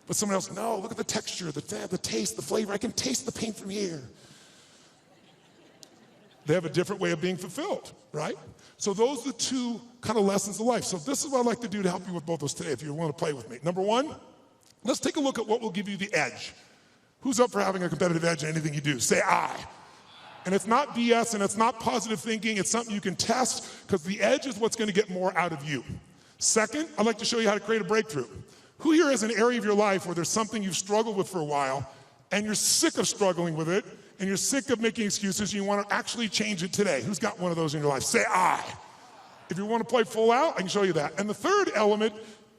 But someone else, no, look at the texture, the taste, the flavor, I can taste the paint from here. They have a different way of being fulfilled, right? So those are the two kind of lessons of life. So this is what I'd like to do to help you with both those today, if you want to play with me. Number one, let's take a look at what will give you the edge. Who's up for having a competitive edge in anything you do? Say I. And it's not BS and it's not positive thinking, it's something you can test, because the edge is what's going to get more out of you. Second, I'd like to show you how to create a breakthrough. Who here has an area of your life where there's something you've struggled with for a while, and you're sick of struggling with it, and you're sick of making excuses, and you want to actually change it today? Who's got one of those in your life? Say I. If you want to play full out, I can show you that. And the third element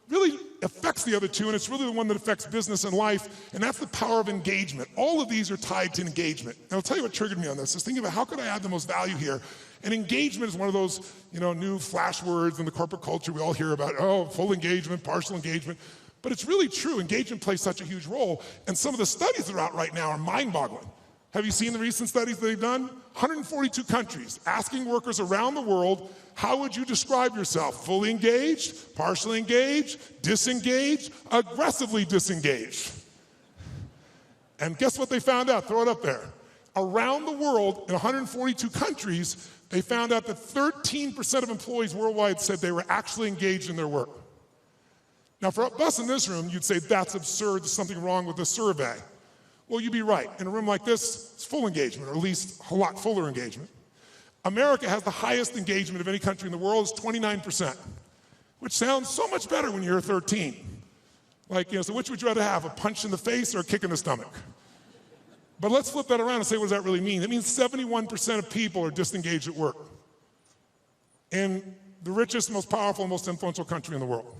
really affects the other two, and it's really the one that affects business and life, and that's the power of engagement. All of these are tied to engagement. And I'll tell you what triggered me on this, is thinking about how could I add the most value here? And engagement is one of those, new flash words in the corporate culture we all hear about, full engagement, partial engagement. But it's really true. Engagement plays such a huge role, and some of the studies that are out right now are mind-boggling. Have you seen the recent studies they've done? 142 countries asking workers around the world, how would you describe yourself? Fully engaged, partially engaged, disengaged, aggressively disengaged. And guess what they found out? Throw it up there. Around the world, in 142 countries, they found out that 13% of employees worldwide said they were actually engaged in their work. Now, for us in this room, you'd say, that's absurd, there's something wrong with the survey. Well, you'd be right. In a room like this, it's full engagement, or at least a lot fuller engagement. America has the highest engagement of any country in the world, it's 29%, which sounds so much better when you're 13. So which would you rather have, a punch in the face or a kick in the stomach? But let's flip that around and say, what does that really mean? It means 71% of people are disengaged at work in the richest, most powerful, most influential country in the world.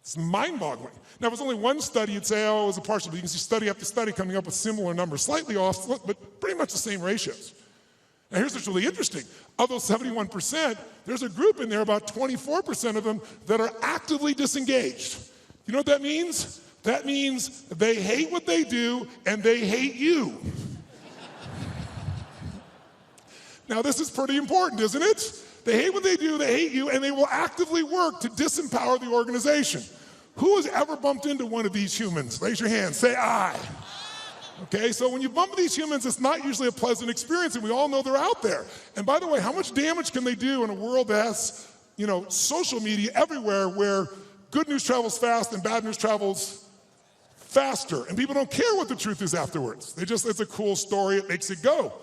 It's mind-boggling. Now, if it's only one study, you'd say, oh, it was a partial, but you can see study after study coming up with similar numbers, slightly off, but pretty much the same ratios. Now, here's what's really interesting. Of those 71%, there's a group in there, about 24% of them, that are actively disengaged. You know what that means? That means they hate what they do and they hate you. Now, this is pretty important, isn't it? They hate what they do, they hate you, and they will actively work to disempower the organization. Who has ever bumped into one of these humans? Raise your hand, say I. Okay, so when you bump into these humans, it's not usually a pleasant experience, and we all know they're out there. And by the way, how much damage can they do in a world that has, social media everywhere where good news travels fast and bad news travels faster, and people don't care what the truth is afterwards. It's a cool story, it makes it go.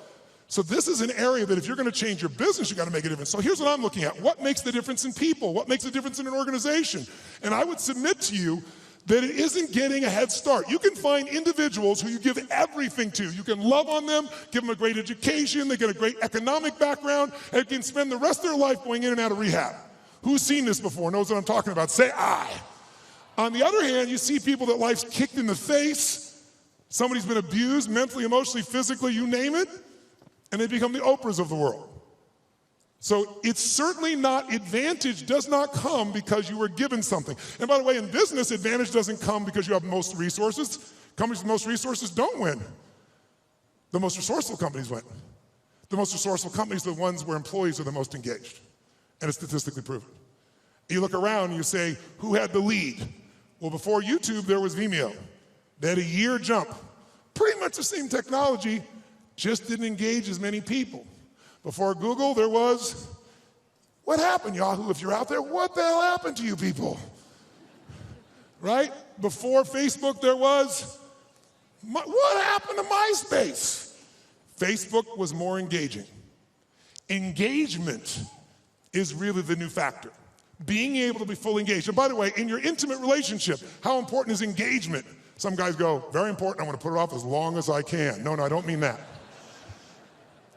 So this is an area that if you're going to change your business, you got to make a difference. So here's what I'm looking at. What makes the difference in people? What makes the difference in an organization? And I would submit to you that it isn't getting a head start. You can find individuals who you give everything to. You can love on them, give them a great education, they get a great economic background, and can spend the rest of their life going in and out of rehab. Who's seen this before, knows what I'm talking about? Say I. On the other hand, you see people that life's kicked in the face, somebody's been abused mentally, emotionally, physically, you name it, and they become the Oprahs of the world. So it's certainly not, advantage does not come because you were given something. And by the way, in business, advantage doesn't come because you have most resources. Companies with most resources don't win. The most resourceful companies win. The most resourceful companies are the ones where employees are the most engaged. And it's statistically proven. You look around and you say, who had the lead? Well, before YouTube, there was Vimeo. They had a year jump. Pretty much the same technology, just didn't engage as many people. Before Google, there was, what happened, Yahoo? If you're out there, what the hell happened to you people? Right? Before Facebook, there was, what happened to MySpace? Facebook was more engaging. Engagement is really the new factor. Being able to be fully engaged. And by the way, in your intimate relationship, how important is engagement? Some guys go, very important, I'm gonna put it off as long as I can. No, I don't mean that.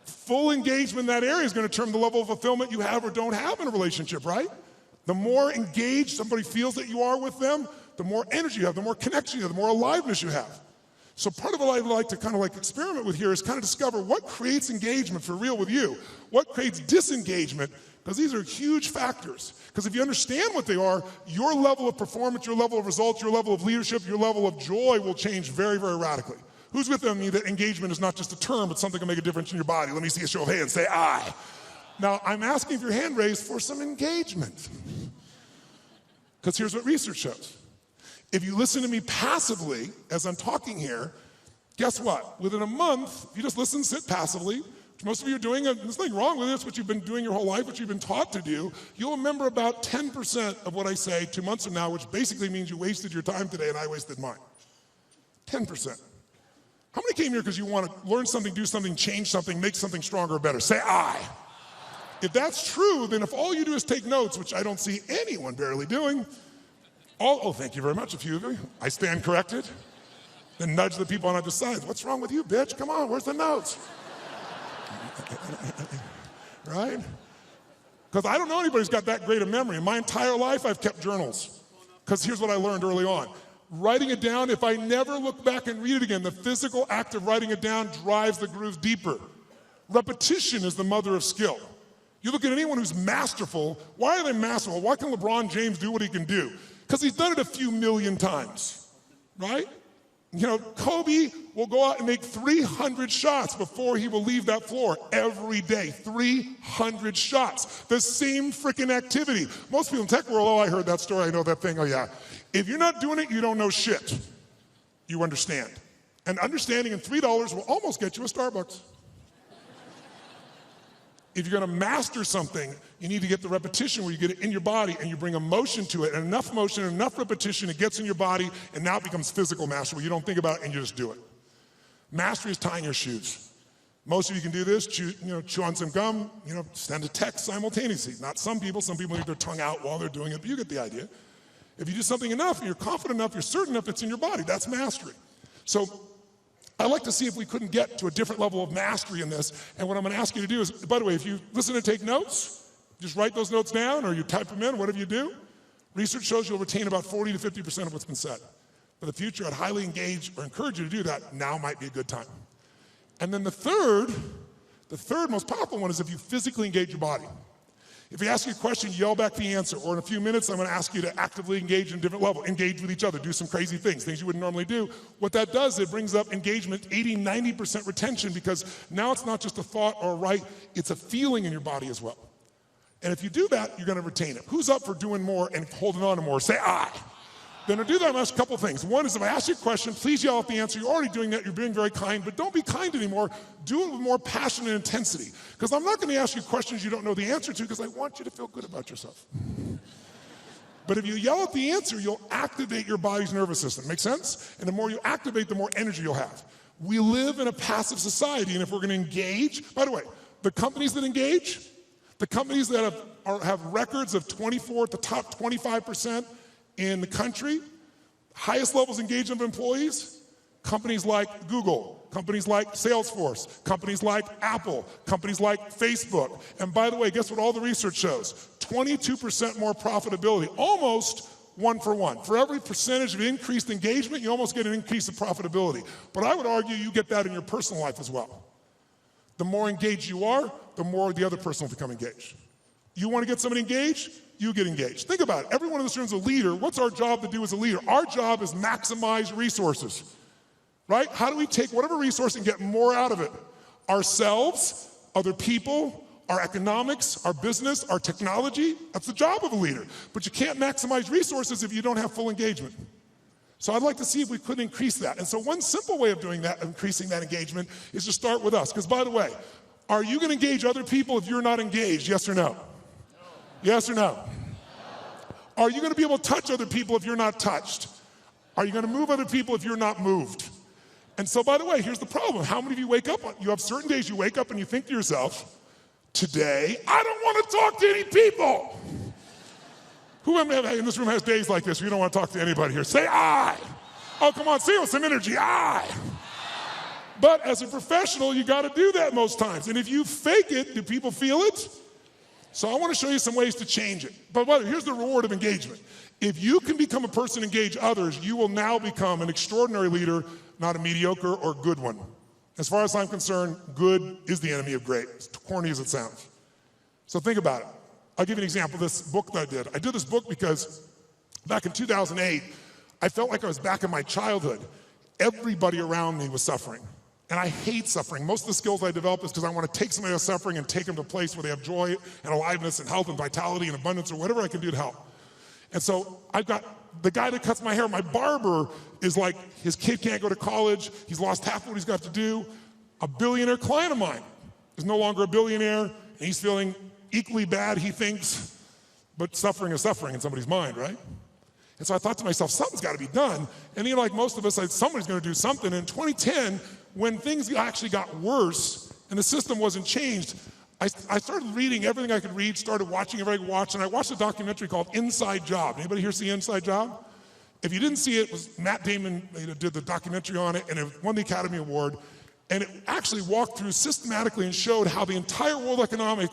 Full engagement in that area is going to determine the level of fulfillment you have or don't have in a relationship, right? The more engaged somebody feels that you are with them, the more energy you have, the more connection you have, the more aliveness you have. So part of what I'd like to kind of like experiment with here is kind of discover what creates engagement for real with you, what creates disengagement, because these are huge factors. Because if you understand what they are, your level of performance, your level of results, your level of leadership, your level of joy will change very, very radically. Who's with me that engagement is not just a term, but something that can make a difference in your body? Let me see a show of hands, say I. Now, I'm asking for your hand raised for some engagement. Because here's what research shows. If you listen to me passively as I'm talking here, guess what? Within a month, if you just listen, sit passively, which most of you are doing, and there's nothing wrong with it, it's what you've been doing your whole life, what you've been taught to do, you'll remember about 10% of what I say 2 months from now, which basically means you wasted your time today and I wasted mine. 10%. How many came here because you want to learn something, do something, change something, make something stronger or better? Say I. If that's true, then if all you do is take notes, which I don't see anyone barely doing, thank you very much, a few of you. I stand corrected. Then nudge the people on either side. What's wrong with you, bitch? Come on, where's the notes? Right? Because I don't know anybody who's got that great a memory. In my entire life, I've kept journals. Because here's what I learned early on. Writing it down, if I never look back and read it again, the physical act of writing it down drives the grooves deeper. Repetition is the mother of skill. You look at anyone who's masterful, why are they masterful? Why can LeBron James do what he can do? Because he's done it a few million times, right? Kobe will go out and make 300 shots before he will leave that floor every day. 300 shots. The same freaking activity. Most people in tech world, I heard that story, I know that thing, oh yeah. If you're not doing it, you don't know shit. You understand. And understanding in $3 will almost get you a Starbucks. If you're gonna master something, you need to get the repetition where you get it in your body and you bring emotion to it, and enough motion, enough repetition, it gets in your body, and now it becomes physical mastery where you don't think about it and you just do it. Mastery is tying your shoes. Most of you can do this, chew on some gum, send a text simultaneously. Not some people leave their tongue out while they're doing it, but you get the idea. If you do something enough, and you're confident enough, you're certain enough it's in your body, that's mastery. So I'd like to see if we couldn't get to a different level of mastery in this. And what I'm gonna ask you to do is, by the way, if you listen and take notes, just write those notes down or you type them in, whatever you do. Research shows you'll retain about 40 to 50% of what's been said. For the future, I'd highly engage or encourage you to do that. Now might be a good time. And then the third most powerful one is if you physically engage your body. If we ask you a question, yell back the answer. Or in a few minutes, I'm going to ask you to actively engage in a different level. Engage with each other. Do some crazy things you wouldn't normally do. What that does, it brings up engagement, 80, 90% retention, because now it's not just a thought or a right, it's a feeling in your body as well. And if you do that, you're going to retain it. Who's up for doing more and holding on to more? Say I. Then to do that, I'm going to ask a couple things. One is if I ask you a question, please yell out the answer. You're already doing that. You're being very kind, but don't be kind anymore. Do it with more passion and intensity. Because I'm not going to ask you questions you don't know the answer to because I want you to feel good about yourself. But if you yell out the answer, you'll activate your body's nervous system. Make sense? And the more you activate, the more energy you'll have. We live in a passive society, and if we're going to engage, by the way, the companies that engage, the companies that have records of 24 at the top 25% in the country, highest levels of engagement of employees, companies like Google, companies like SalesForce, companies like Apple, companies like Facebook. And by the way, guess what all the research shows? 22% more profitability, almost one for one. For every percentage of increased engagement, you almost get an increase of profitability. But I would argue you get that in your personal life as well. The more engaged you are, the more the other person will become engaged. You want to get somebody engaged? You get engaged. Think about it. Everyone in this room is a leader. What's our job to do as a leader? Our job is maximize resources, right? How do we take whatever resource and get more out of it? Ourselves, other people, our economics, our business, our technology. That's the job of a leader. But you can't maximize resources if you don't have full engagement. So I'd like to see if we could increase that. And so one simple way of doing that, increasing that engagement, is to start with us. Because by the way, are you going to engage other people if you're not engaged? Yes or no? Yes or no? Are you going to be able to touch other people if you're not touched? Are you going to move other people if you're not moved? And so, by the way, here's the problem. How many of you wake up, you have certain days you wake up and you think to yourself, today, I don't want to talk to any people. Who in this room has days like this where you don't want to talk to anybody here? Say I. Oh, come on, say it with some energy, I. But as a professional, you got to do that most times. And if you fake it, do people feel it? So I want to show you some ways to change it. But here's the reward of engagement. If you can become a person to engage others, you will now become an extraordinary leader, not a mediocre or good one. As far as I'm concerned, good is the enemy of great, as corny as it sounds. So think about it. I'll give you an example of this book that I did. I did this book because back in 2008, I felt like I was back in my childhood. Everybody around me was suffering. And I hate suffering. Most of the skills I develop is because I want to take somebody else suffering and take them to a place where they have joy and aliveness and health and vitality and abundance or whatever I can do to help. And so I've got the guy that cuts my hair, my barber, is like, his kid can't go to college. He's lost half of what he's got to do. A billionaire client of mine is no longer a billionaire, and he's feeling equally bad, he thinks, but suffering is suffering in somebody's mind, right? And so I thought to myself, something's got to be done. And like most of us, somebody's going to do something. In 2010, when things actually got worse and the system wasn't changed, I started reading everything I could read, started watching everything I could watch, and I watched a documentary called Inside Job. Anybody here see Inside Job? If you didn't see it, it was Matt Damon did the documentary on it, and it won the Academy Award. And it actually walked through systematically and showed how the entire world economic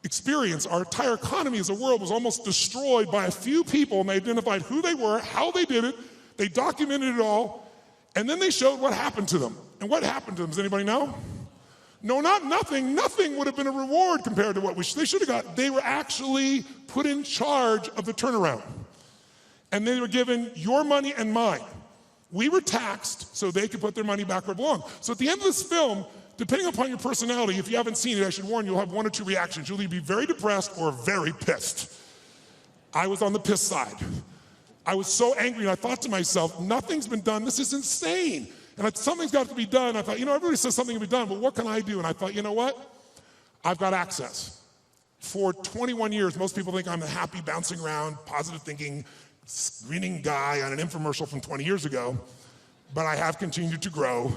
experience, our entire economy as a world, was almost destroyed by a few people, and they identified who they were, how they did it, they documented it all, and then they showed what happened to them. And what happened to them, does anybody know? No, not nothing. Nothing would have been a reward compared to what they should have got. They were actually put in charge of the turnaround. And they were given your money and mine. We were taxed so they could put their money back where it belonged. So at the end of this film, depending upon your personality, if you haven't seen it, I should warn you, you'll have one or two reactions. You'll either be very depressed or very pissed. I was on the pissed side. I was so angry, and I thought to myself, nothing's been done. This is insane. And something's got to be done. I thought, everybody says something can be done, but what can I do? And I thought, you know what? I've got access. For 21 years, most people think I'm a happy, bouncing around, positive thinking, screening guy on an infomercial from 20 years ago, but I have continued to grow.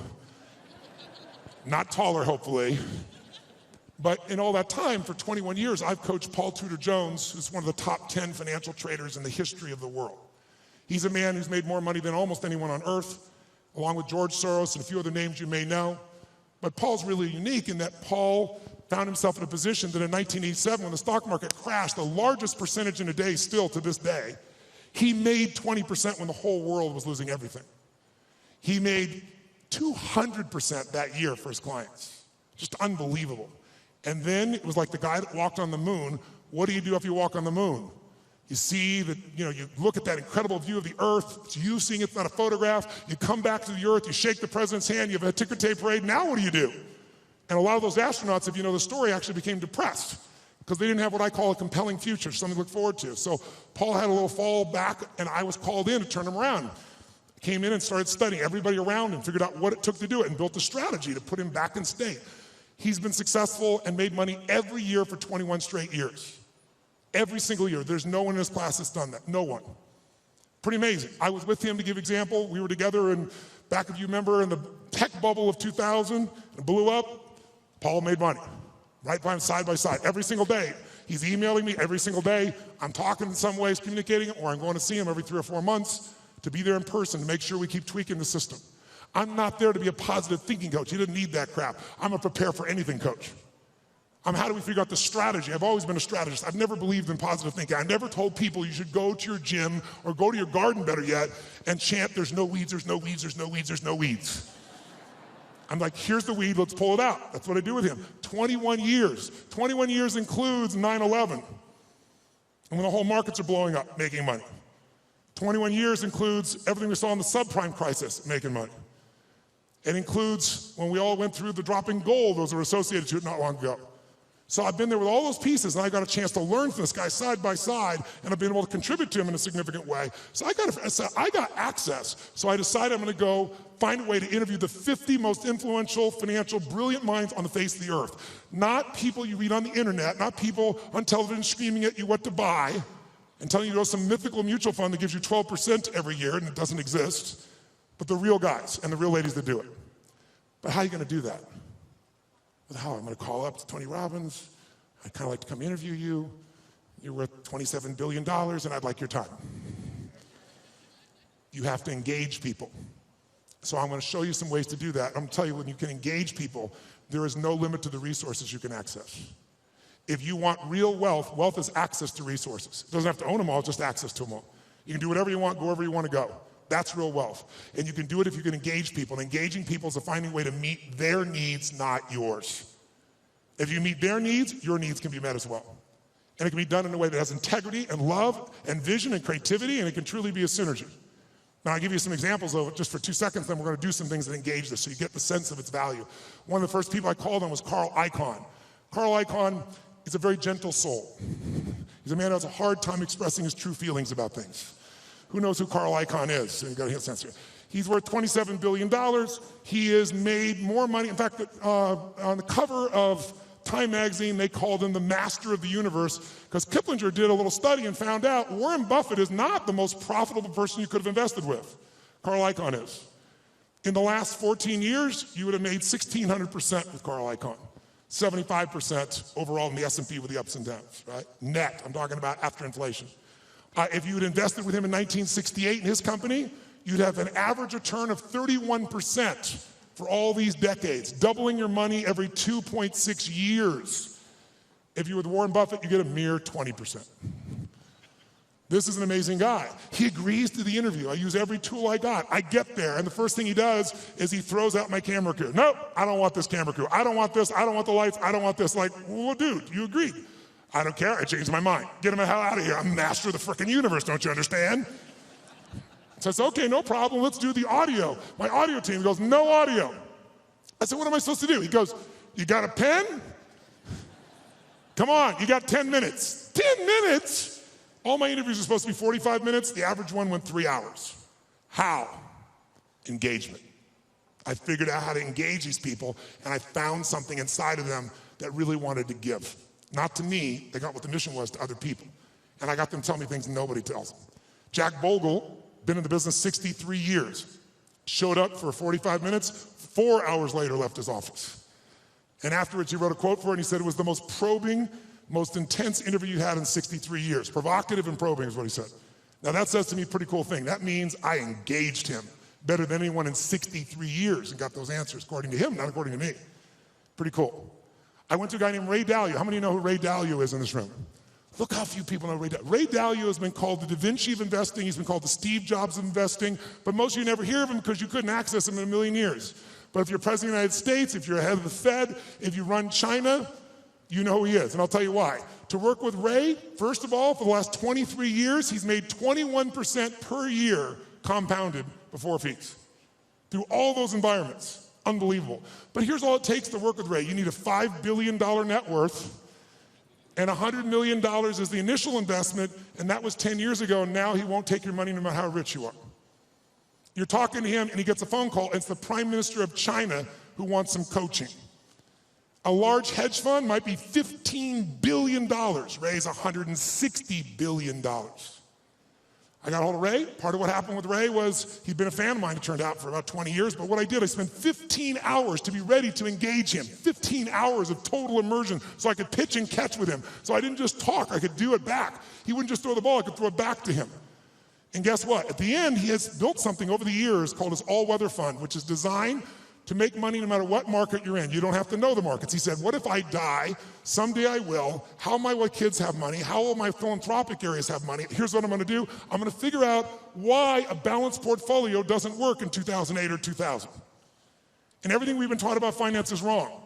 Not taller, hopefully. But in all that time, for 21 years, I've coached Paul Tudor Jones, who's one of the top 10 financial traders in the history of the world. He's a man who's made more money than almost anyone on earth, along with George Soros and a few other names you may know. But Paul's really unique in that Paul found himself in a position that in 1987, when the stock market crashed, the largest percentage in a day still to this day, He made 20% when the whole world was losing everything. He made 200% that year for his clients. Just unbelievable. And then it was like the guy that walked on the moon. What do you do if you walk on the moon? You see that, you look at that incredible view of the earth. It's you seeing it, it's not a photograph. You come back to the earth, you shake the president's hand, you have a ticker tape parade. Now what do? And a lot of those astronauts, if you know the story, actually became depressed because they didn't have what I call a compelling future, something to look forward to. So Paul had a little fall back, and I was called in to turn him around. Came in and started studying everybody around him, figured out what it took to do it, and built a strategy to put him back in state. He's been successful and made money every year for 21 straight years. Every single year. There's no one in his class that's done that. No one. Pretty amazing. I was with him to give example. We were together back, if you remember, in the tech bubble of 2000. It blew up. Paul made money. Right by him, side by side. Every single day. He's emailing me every single day. I'm talking in some ways, communicating, or I'm going to see him every 3 or 4 months to be there in person to make sure we keep tweaking the system. I'm not there to be a positive thinking coach. He didn't need that crap. I'm a prepare for anything coach. How do we figure out the strategy? I've always been a strategist. I've never believed in positive thinking. I never told people you should go to your gym or go to your garden, better yet, and chant, there's no weeds, there's no weeds, there's no weeds, there's no weeds. I'm like, here's the weed, let's pull it out. That's what I do with him. 21 years. 21 years includes 9/11. And when the whole markets are blowing up, making money. 21 years includes everything we saw in the subprime crisis, making money. It includes when we all went through the drop in gold, those were associated to it not long ago. So I've been there with all those pieces, and I got a chance to learn from this guy side by side, and I've been able to contribute to him in a significant way. So I got access. So I decided I'm going to go find a way to interview the 50 most influential, financial, brilliant minds on the face of the earth. Not people you read on the internet, not people on television screaming at you what to buy and telling you to go to some mythical mutual fund that gives you 12% every year and it doesn't exist, but the real guys and the real ladies that do it. But how are you going to do that? How? I'm going to call up to Tony Robbins. I'd kind of like to come interview you. You're worth $27 billion, and I'd like your time. You have to engage people. So I'm going to show you some ways to do that. I'm going to tell you, when you can engage people, there is no limit to the resources you can access. If you want real wealth, wealth is access to resources. It doesn't have to own them all, just access to them all. You can do whatever you want, go wherever you want to go. That's real wealth. And you can do it if you can engage people. And engaging people is finding a way to meet their needs, not yours. If you meet their needs, your needs can be met as well. And it can be done in a way that has integrity and love and vision and creativity, and it can truly be a synergy. Now, I'll give you some examples of it just for 2 seconds, then we're going to do some things that engage this so you get the sense of its value. One of the first people I called on was Carl Icahn. Carl Icahn is a very gentle soul. He's a man who has a hard time expressing his true feelings about things. Who knows who Carl Icahn is? So you got a sense here. He's worth $27 billion. He has made more money. In fact, on the cover of Time magazine, they called him the master of the universe because Kiplinger did a little study and found out Warren Buffett is not the most profitable person you could have invested with. Carl Icahn is. In the last 14 years, you would have made 1,600% with Carl Icahn. 75% overall in the S&P with the ups and downs, right? Net, I'm talking about after inflation. If you had invested with him in 1968 in his company, you'd have an average return of 31% for all these decades, doubling your money every 2.6 years. If you're with Warren Buffett, you get a mere 20%. This is an amazing guy. He agrees to the interview. I use every tool I got. I get there, and the first thing he does is he throws out my camera crew. Nope, I don't want this camera crew. I don't want this. I don't want the lights. I don't want this. Like, well, dude, you agreed. I don't care. I changed my mind. Get him the hell out of here. I'm master of the frickin' universe, don't you understand? So I said, okay, no problem. Let's do the audio. My audio team goes, no audio. I said, what am I supposed to do? He goes, you got a pen? Come on, you got 10 minutes. 10 minutes? All my interviews are supposed to be 45 minutes. The average one went 3 hours. How? Engagement. I figured out how to engage these people, and I found something inside of them that really wanted to give. Not to me, they got what the mission was to other people. And I got them telling me things nobody tells them. Jack Bogle, been in the business 63 years, showed up for 45 minutes, 4 hours later left his office. And afterwards he wrote a quote for it, and he said it was the most probing, most intense interview you had in 63 years. Provocative and probing is what he said. Now that says to me a pretty cool thing. That means I engaged him better than anyone in 63 years and got those answers, according to him, not according to me. Pretty cool. I went to a guy named Ray Dalio. How many of you know who Ray Dalio is in this room? Look how few people know Ray Dalio. Ray Dalio has been called the Da Vinci of investing. He's been called the Steve Jobs of investing. But most of you never hear of him because you couldn't access him in a million years. But if you're president of the United States, if you're head of the Fed, if you run China, you know who he is. And I'll tell you why. To work with Ray, first of all, for the last 23 years, he's made 21% per year compounded before fees. Through all those environments. Unbelievable. But here's all it takes to work with Ray. You need a $5 billion net worth. And $100 million is the initial investment, and that was 10 years ago, and now he won't take your money no matter how rich you are. You're talking to him, and he gets a phone call, and it's the Prime Minister of China who wants some coaching. A large hedge fund might be $15 billion. Ray's $160 billion. I got a hold of Ray. Part of what happened with Ray was he'd been a fan of mine, it turned out, for about 20 years. But what I did, I spent 15 hours to be ready to engage him. 15 hours of total immersion so I could pitch and catch with him. So I didn't just talk, I could do it back. He wouldn't just throw the ball, I could throw it back to him. And guess what? At the end, he has built something over the years called his all-weather fund, which is designed to make money no matter what market you're in. You don't have to know the markets. He said, what if I die? Someday I will. How will my kids have money? How will my philanthropic areas have money? Here's what I'm gonna do. I'm gonna figure out why a balanced portfolio doesn't work in 2008 or 2000. And everything we've been taught about finance is wrong.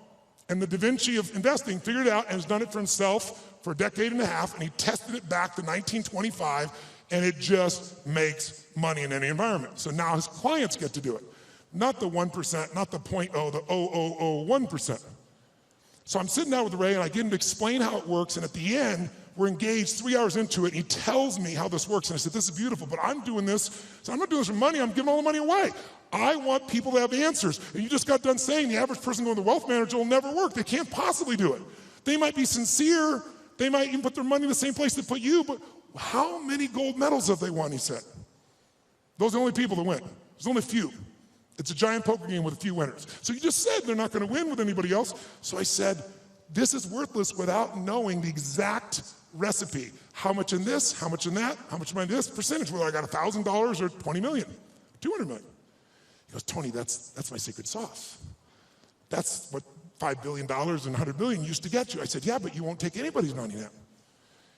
And the Da Vinci of investing figured it out and has done it for himself for a decade and a half, and he tested it back to 1925, and it just makes money in any environment. So now his clients get to do it. Not the 1%, not the 0.0, the 0.001%. So I'm sitting down with Ray and I get him to explain how it works, and at the end, we're engaged 3 hours into it, and he tells me how this works, and I said, this is beautiful, but I'm doing this, so I'm not doing this for money, I'm giving all the money away. I want people to have answers. And you just got done saying the average person going to the wealth manager will never work. They can't possibly do it. They might be sincere, they might even put their money in the same place they put you, but how many gold medals have they won, he said. Those are the only people that win. There's only a few. It's a giant poker game with a few winners. So you just said they're not gonna win with anybody else. So I said, this is worthless without knowing the exact recipe. How much in this, how much in that, how much in this percentage, whether I got $1,000 or 20 million, 200 million. He goes, Tony, that's my secret sauce. That's what $5 billion and 100 million used to get you. I said, yeah, but you won't take anybody's money now.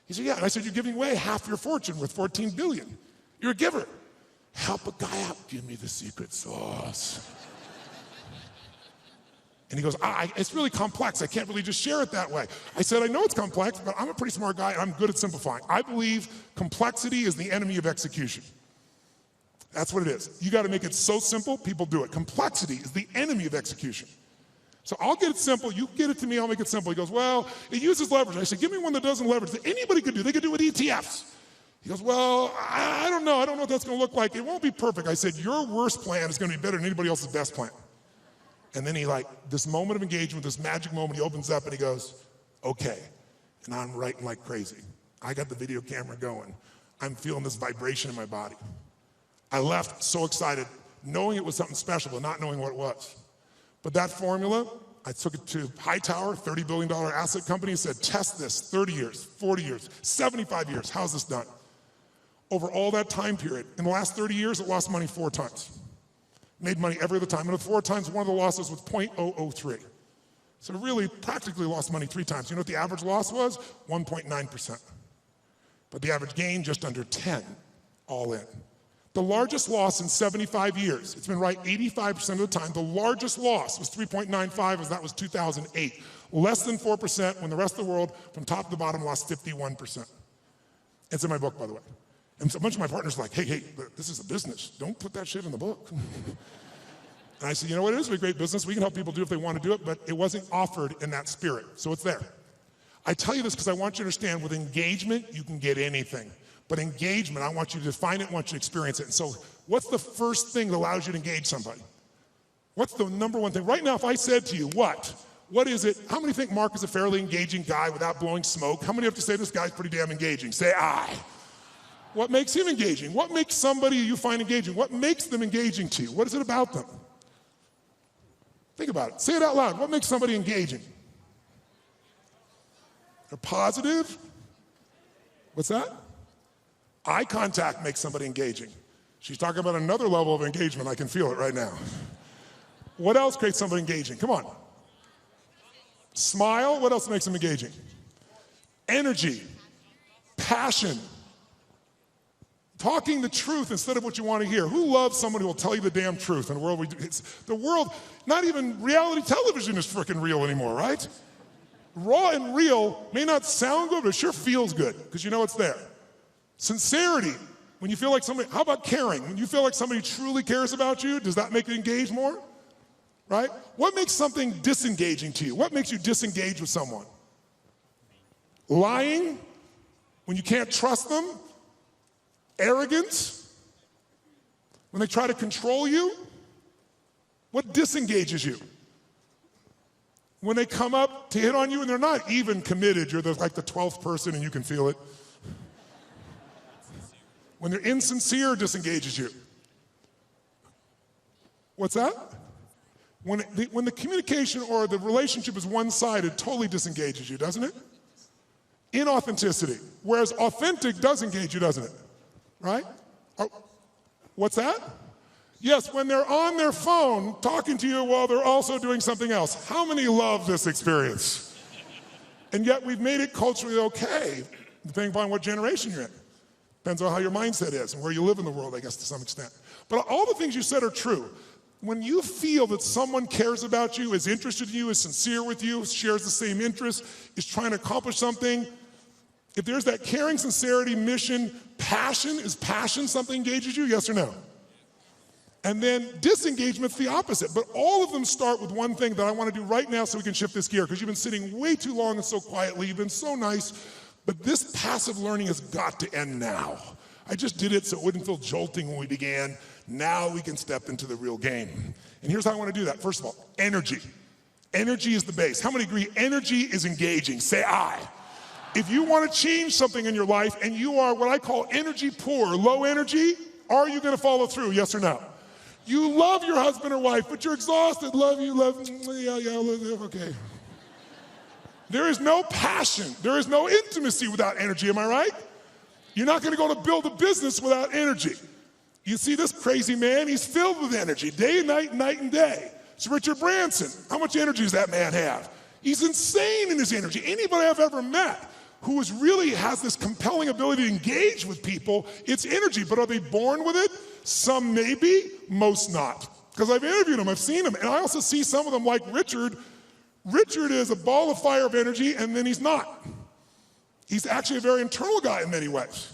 He said, yeah, and I said, you're giving away half your fortune with 14 billion. You're a giver. Help a guy out, give me the secret sauce. And he goes, it's really complex, I can't really just share it that way. I said, I know it's complex, but I'm a pretty smart guy and I'm good at simplifying. I believe complexity is the enemy of execution. That's what it is. You gotta make it so simple, people do it. Complexity is the enemy of execution. So I'll get it simple, you get it to me, I'll make it simple. He goes, well, it uses leverage. I said, give me one that doesn't leverage, that anybody could do. They could do it with ETFs. He goes, well, I don't know what that's gonna look like. It won't be perfect. I said, your worst plan is gonna be better than anybody else's best plan. And then he this moment of engagement, this magic moment, he opens up and he goes, okay. And I'm writing like crazy. I got the video camera going. I'm feeling this vibration in my body. I left so excited, knowing it was something special, but not knowing what it was. But that formula, I took it to Hightower, $30 billion asset company, and said, test this, 30 years, 40 years, 75 years, how's this done? Over all that time period, in the last 30 years, it lost money 4 times. Made money every other time, and the 4 times, one of the losses was 0.003. So it really practically lost money 3 times. You know what the average loss was? 1.9%. But the average gain, just under 10, all in. The largest loss in 75 years, it's been right 85% of the time, the largest loss was 3.95, as that was 2008. Less than 4% when the rest of the world, from top to bottom, lost 51%. It's in my book, by the way. And so a bunch of my partners are like, hey, this is a business. Don't put that shit in the book. And I said, you know what, it is a great business. We can help people do it if they want to do it, but it wasn't offered in that spirit, so it's there. I tell you this because I want you to understand, with engagement, you can get anything. But engagement, I want you to define it, I want you to experience it. And so what's the first thing that allows you to engage somebody? What's the number one thing? Right now, if I said to you, what is it? How many think Mark is a fairly engaging guy without blowing smoke? How many have to say this guy's pretty damn engaging? Say I. What makes him engaging? What makes somebody you find engaging? What makes them engaging to you? What is it about them? Think about it. Say it out loud. What makes somebody engaging? They're positive? What's that? Eye contact makes somebody engaging. She's talking about another level of engagement. I can feel it right now. What else creates somebody engaging? Come on. Smile. What else makes them engaging? Energy. passion. Talking the truth instead of what you want to hear. Who loves someone who will tell you the damn truth in a world the world, not even reality television is freaking real anymore, right? Raw and real may not sound good, but it sure feels good because you know it's there. Sincerity, when you feel like somebody, how about caring? When you feel like somebody truly cares about you, does that make you engage more? Right? What makes something disengaging to you? What makes you disengage with someone? Lying, when you can't trust them. Arrogance, when they try to control you. What disengages you? When they come up to hit on you and they're not even committed, you're like the 12th person and you can feel it. When they're insincere, disengages you. What's that? When the communication or the relationship is one-sided, totally disengages you, doesn't it? Inauthenticity, whereas authentic does engage you, doesn't it? Right? Oh, what's that? Yes, when they're on their phone talking to you while they're also doing something else. How many love this experience? And yet we've made it culturally okay, depending upon what generation you're in. Depends on how your mindset is and where you live in the world, I guess, to some extent. But all the things you said are true. When you feel that someone cares about you, is interested in you, is sincere with you, shares the same interests, is trying to accomplish something, if there's that caring, sincerity, mission, passion, is passion something engages you, yes or no? And then disengagement's the opposite. But all of them start with one thing that I want to do right now so we can shift this gear, because you've been sitting way too long and so quietly, you've been so nice, but this passive learning has got to end now. I just did it so it wouldn't feel jolting when we began. Now we can step into the real game. And here's how I want to do that. First of all, energy. Energy is the base. How many agree energy is engaging? Say I. If you want to change something in your life and you are what I call energy poor, low energy, are you going to follow through, yes or no? You love your husband or wife, but you're exhausted. Love you, okay. There is no passion. There is no intimacy without energy, am I right? You're not going to go to build a business without energy. You see this crazy man, he's filled with energy, day and night and day. It's Richard Branson. How much energy does that man have? He's insane in his energy. Anybody I've ever met who really has this compelling ability to engage with people, it's energy. But are they born with it? Some maybe, most not. Because I've interviewed them, I've seen them. And I also see some of them like Richard. Richard is a ball of fire of energy, and then he's not. He's actually a very internal guy in many ways.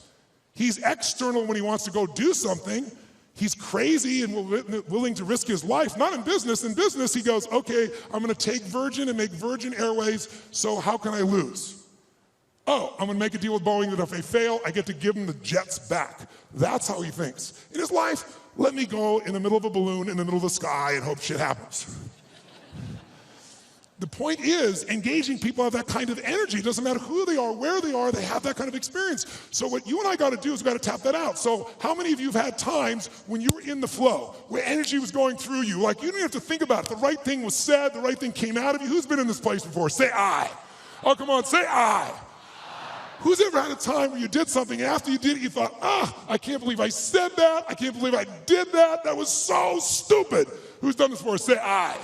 He's external when he wants to go do something. He's crazy and willing to risk his life. Not in business. In business, he goes, okay, I'm going to take Virgin and make Virgin Airways, so how can I lose? Oh, I'm going to make a deal with Boeing that if they fail, I get to give them the jets back. That's how he thinks. In his life, let me go in the middle of a balloon in the middle of the sky and hope shit happens. The point is, engaging people have that kind of energy. It doesn't matter who they are, where they are, they have that kind of experience. So what you and I got to do is we've got to tap that out. So how many of you have had times when you were in the flow, where energy was going through you, like you didn't have to think about it. The right thing was said, the right thing came out of you. Who's been in this place before? Say I. Oh, come on, say I. Who's ever had a time where you did something and after you did it, you thought, I can't believe I said that. I can't believe I did that. That was so stupid. Who's done this before? Say I.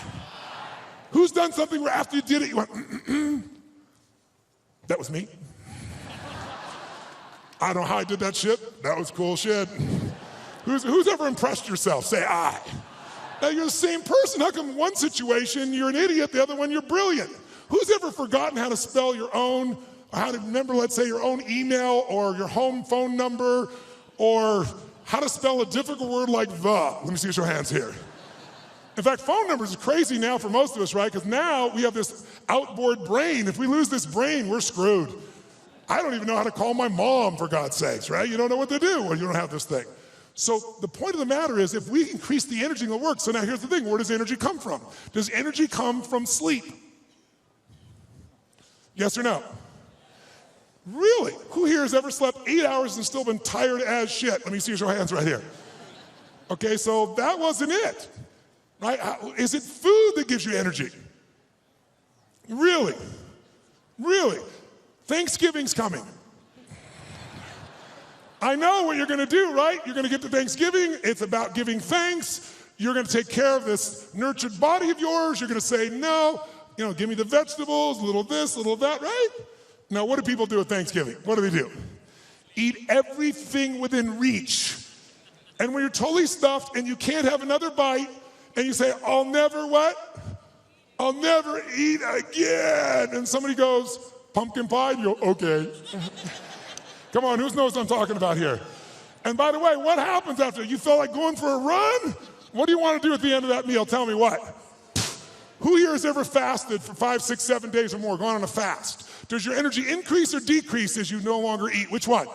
Who's done something where after you did it, you went, That was me. I don't know how I did that shit. That was cool shit. Who's ever impressed yourself? Say I. Now you're the same person. How come in one situation you're an idiot, the other one you're brilliant? Who's ever forgotten how to spell your own, or how to remember, let's say, your own email or your home phone number, or how to spell a difficult word like the? Let me see your hands here. In fact, phone numbers are crazy now for most of us, right? Because now we have this outboard brain. If we lose this brain, we're screwed. I don't even know how to call my mom, for God's sakes, right? You don't know what to do when you don't have this thing. So the point of the matter is, if we increase the energy in the work, so now here's the thing, where does energy come from? Does energy come from sleep? Yes or no? Really? Who here has ever slept 8 hours and still been tired as shit? Let me see your hands right here. Okay, so that wasn't it. Right? Is it food that gives you energy? Really? Really? Thanksgiving's coming. I know what you're going to do, right? You're going to get to Thanksgiving. It's about giving thanks. You're going to take care of this nurtured body of yours. You're going to say, no, give me the vegetables, a little this, a little that, right? Now, what do people do at Thanksgiving? What do? Eat everything within reach. And when you're totally stuffed and you can't have another bite, and you say, I'll never what? I'll never eat again. And somebody goes, pumpkin pie? And you go, okay. Come on, who knows what I'm talking about here? And by the way, what happens after? You feel like going for a run? What do you want to do at the end of that meal? Tell me what. Who here has ever fasted for 5, 6, 7 days or more, gone on a fast? Does your energy increase or decrease as you no longer eat? Which one?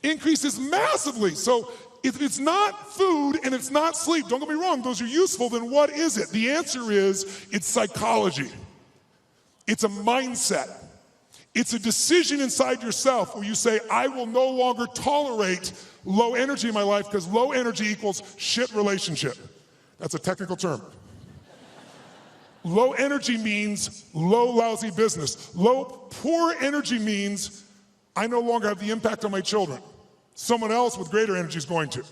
Increases massively. So if it's not food and it's not sleep, don't get me wrong, those are useful, then what is it? The answer is it's psychology. It's a mindset. It's a decision inside yourself where you say, I will no longer tolerate low energy in my life because low energy equals shit relationship. That's a technical term. Low energy means low, lousy business. Poor energy means I no longer have the impact on my children. Someone else with greater energy is going to.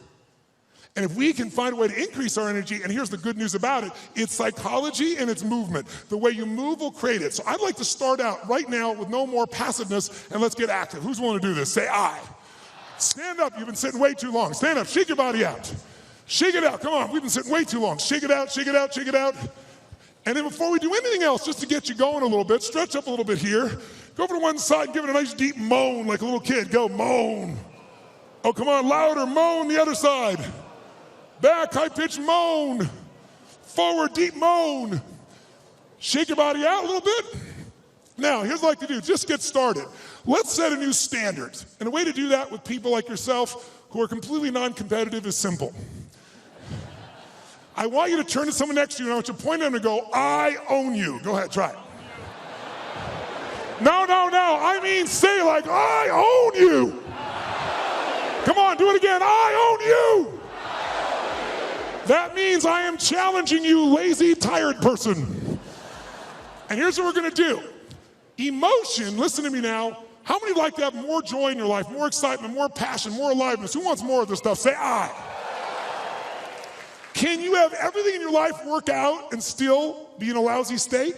And if we can find a way to increase our energy, and here's the good news about it, it's psychology and it's movement. The way you move will create it. So I'd like to start out right now with no more passiveness, and let's get active. Who's willing to do this? Say I. Stand up, you've been sitting way too long. Stand up, shake your body out. Shake it out, come on, we've been sitting way too long. Shake it out, shake it out, shake it out. And then before we do anything else, just to get you going a little bit, stretch up a little bit here. Go over to one side and give it a nice deep moan like a little kid. Go, moan. Oh, come on, louder, moan the other side. Back, high-pitched moan. Forward, deep moan. Shake your body out a little bit. Now, here's what I'd like to do. Just get started. Let's set a new standard. And the way to do that with people like yourself who are completely non-competitive is simple. I want you to turn to someone next to you and I want you to point at them and go, I own you. Go ahead, try it. No, no, no. I mean, say like, I own you. Come on, do it again. I own you. That means I am challenging you, lazy, tired person. And here's what we're going to do. Emotion, listen to me now. How many would like to have more joy in your life, more excitement, more passion, more aliveness? Who wants more of this stuff? Say I. Can you have everything in your life work out and still be in a lousy state?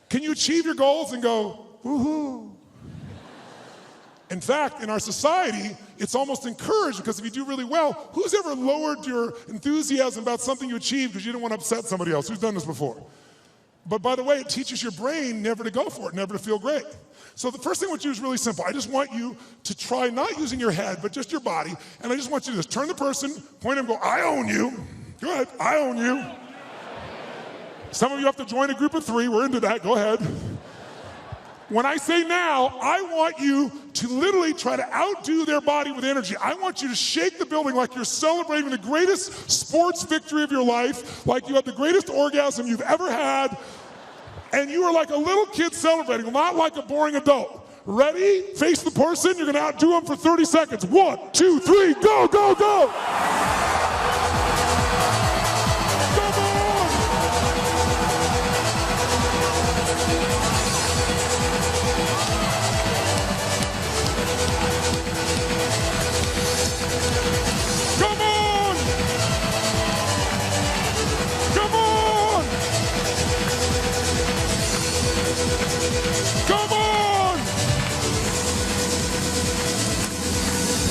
Can you achieve your goals and go, woohoo? In fact, in our society, it's almost encouraged because if you do really well, who's ever lowered your enthusiasm about something you achieved because you didn't want to upset somebody else? Who's done this before? But by the way, it teaches your brain never to go for it, never to feel great. So the first thing I want you to do is really simple. I just want you to try not using your head, but just your body. And I just want you to just turn the person, point at them, go, I own you. Go ahead, I own you. Some of you have to join a group of 3. We're into that, go ahead. When I say now, I want you to literally try to outdo their body with energy. I want you to shake the building like you're celebrating the greatest sports victory of your life, like you had the greatest orgasm you've ever had, and you are like a little kid celebrating, not like a boring adult. Ready? Face the person. You're going to outdo them for 30 seconds. 1, 2, 3, go, go, go.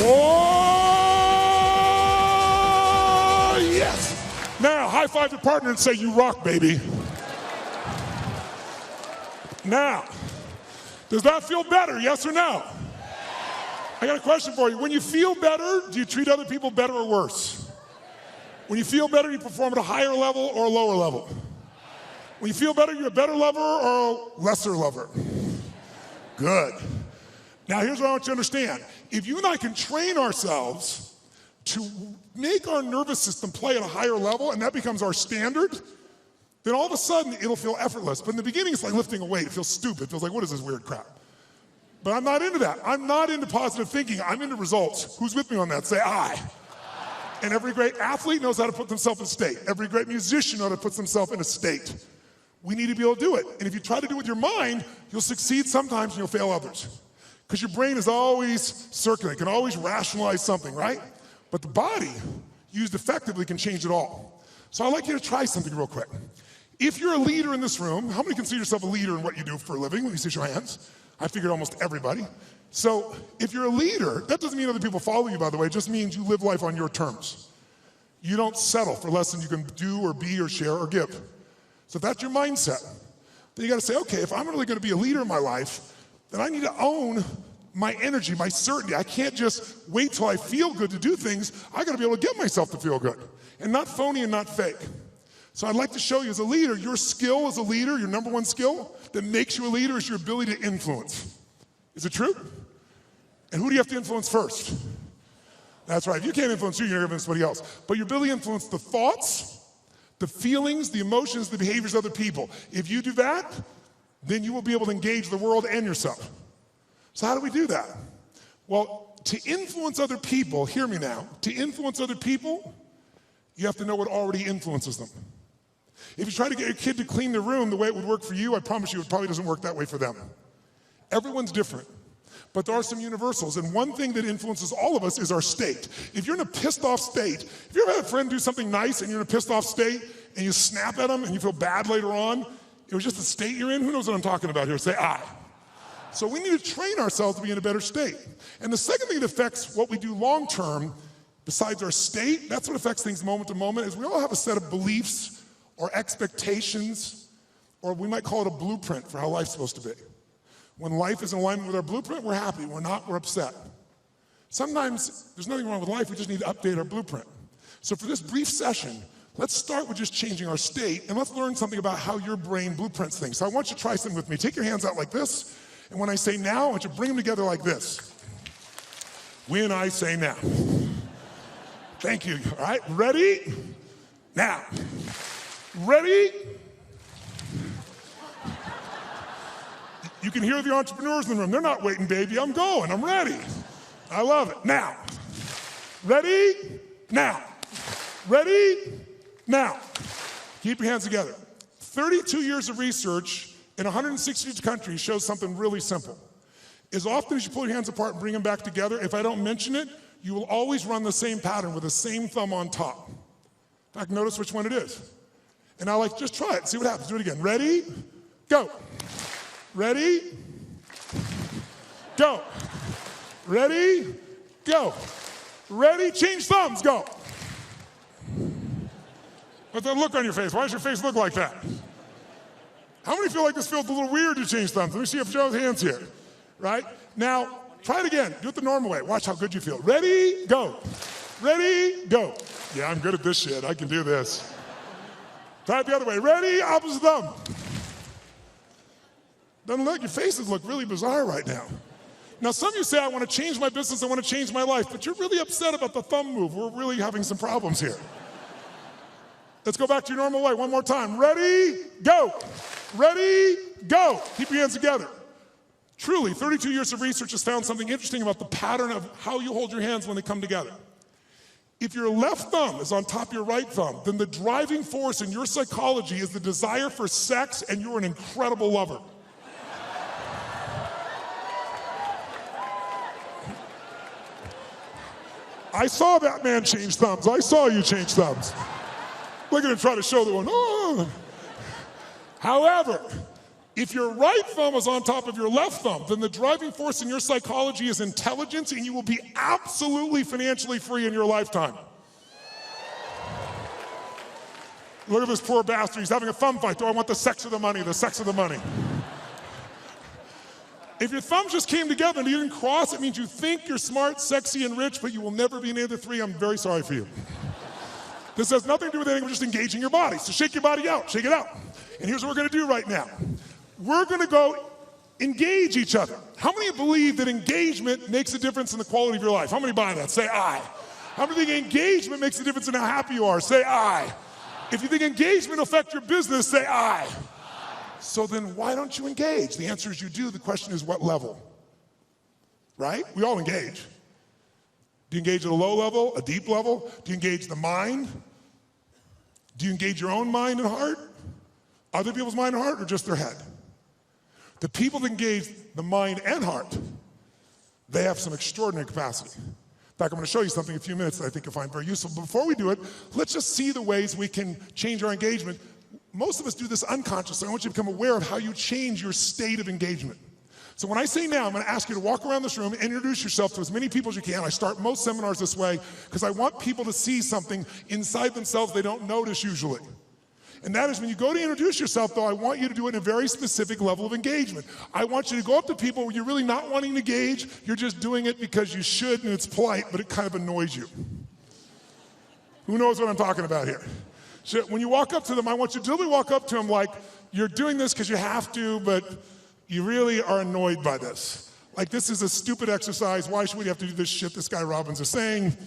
Oh, yes. Now, high five your partner and say, you rock, baby. Now, does that feel better, yes or no? I got a question for you. When you feel better, do you treat other people better or worse? When you feel better, you perform at a higher level or a lower level? When you feel better, you're a better lover or a lesser lover? Good. Now, here's what I want you to understand. If you and I can train ourselves to make our nervous system play at a higher level, and that becomes our standard, then all of a sudden, it'll feel effortless. But in the beginning, it's like lifting a weight. It feels stupid. It feels like, what is this weird crap? But I'm not into that. I'm not into positive thinking. I'm into results. Who's with me on that? Say I. And every great athlete knows how to put themselves in state. Every great musician knows how to put themselves in a state. We need to be able to do it. And if you try to do it with your mind, you'll succeed sometimes and you'll fail others. Because your brain is always circulating, can always rationalize something, right? But the body, used effectively, can change it all. So I'd like you to try something real quick. If you're a leader in this room, how many consider yourself a leader in what you do for a living? Let me see your hands. I figured almost everybody. So if you're a leader, that doesn't mean other people follow you, by the way. It just means you live life on your terms. You don't settle for less than you can do or be or share or give. So if that's your mindset, then you got to say, okay, if I'm really going to be a leader in my life, then I need to own my energy, my certainty. I can't just wait till I feel good to do things. I got to be able to get myself to feel good, and not phony and not fake. So I'd like to show you as a leader, your skill as a leader, your number one skill that makes you a leader is your ability to influence. Is it true? And who do you have to influence first? That's right. If you can't influence you, you're going to influence somebody else. But your ability to influence the thoughts, the feelings, the emotions, the behaviors of other people. If you do that, then you will be able to engage the world and yourself. So how do we do that? Well, to influence other people, hear me now, to influence other people, you have to know what already influences them. If you try to get your kid to clean the room the way it would work for you, I promise you it probably doesn't work that way for them. Everyone's different. But there are some universals, and one thing that influences all of us is our state. If you're in a pissed off state, if you ever had a friend do something nice and you're in a pissed off state and you snap at them and you feel bad later on, it was just the state you're in, who knows what I'm talking about here? Say I. So we need to train ourselves to be in a better state. And the second thing that affects what we do long term, besides our state, that's what affects things moment to moment, is we all have a set of beliefs or expectations, or we might call it a blueprint for how life's supposed to be. When life is in alignment with our blueprint, we're happy. We're not, we're upset. Sometimes there's nothing wrong with life, we just need to update our blueprint. So for this brief session, let's start with just changing our state, and let's learn something about how your brain blueprints things. So I want you to try something with me. Take your hands out like this, and when I say now, I want you to bring them together like this. When I say now. Thank you. All right, ready? Now. Ready? You can hear the entrepreneurs in the room. They're not waiting, baby. I'm going. I'm ready. I love it. Now. Ready? Now. Ready? Now. Keep your hands together. 32 years of research in 160 countries shows something really simple. As often as you pull your hands apart and bring them back together, if I don't mention it, you will always run the same pattern with the same thumb on top. In fact, notice which one it is. And I like, just try it, see what happens. Do it again. Ready? Go. Ready? Go. Ready? Go. Ready? Change thumbs. Go. What's that look on your face? Why does your face look like that? How many feel like this feels a little weird to change thumbs? Let me see if Joe's hands here. Right? Now, try it again. Do it the normal way. Watch how good you feel. Ready? Go. Ready? Go. Yeah, I'm good at this shit. I can do this. Try it the other way. Ready? Opposite thumb. Doesn't look, your faces look really bizarre right now. Now, some of you say, I want to change my business, I want to change my life, but you're really upset about the thumb move. We're really having some problems here. Let's go back to your normal way one more time. Ready? Go. Ready? Go. Keep your hands together. Truly, 32 years of research has found something interesting about the pattern of how you hold your hands when they come together. If your left thumb is on top of your right thumb, then the driving force in your psychology is the desire for sex, and you're an incredible lover. I saw that man change thumbs. I saw you change thumbs. Look at him try to show the one. Oh. However, if your right thumb is on top of your left thumb, then the driving force in your psychology is intelligence, and you will be absolutely financially free in your lifetime. Look at this poor bastard. He's having a thumb fight. Do I want the sex or the money? The sex or the money. If your thumbs just came together and you didn't cross, it means you think you're smart, sexy, and rich, but you will never be any of the three. I'm very sorry for you. This has nothing to do with anything. We're just engaging your body. So shake your body out. Shake it out. And here's what we're going to do right now. We're going to go engage each other. How many believe that engagement makes a difference in the quality of your life? How many buy that? Say aye. How many think engagement makes a difference in how happy you are? Say aye. If you think engagement will affect your business, say aye. So then why don't you engage? The answer is you do. The question is what level? Right? We all engage. Do you engage at a low level, a deep level? Do you engage the mind? Do you engage your own mind and heart? Other people's mind and heart, or just their head? The people that engage the mind and heart, they have some extraordinary capacity. In fact, I'm going to show you something in a few minutes that I think you'll find very useful. But before we do it, let's just see the ways we can change our engagement. Most of us do this unconsciously. I want you to become aware of how you change your state of engagement. So when I say now, I'm going to ask you to walk around this room and introduce yourself to as many people as you can. I start most seminars this way because I want people to see something inside themselves they don't notice usually. And that is when you go to introduce yourself, though, I want you to do it in a very specific level of engagement. I want you to go up to people where you're really not wanting to engage. You're just doing it because you should and it's polite, but it kind of annoys you. Who knows what I'm talking about here? So when you walk up to them, I want you to literally walk up to them like you're doing this because you have to, but you really are annoyed by this. Like, this is a stupid exercise. Why should we have to do this shit this guy Robbins is saying?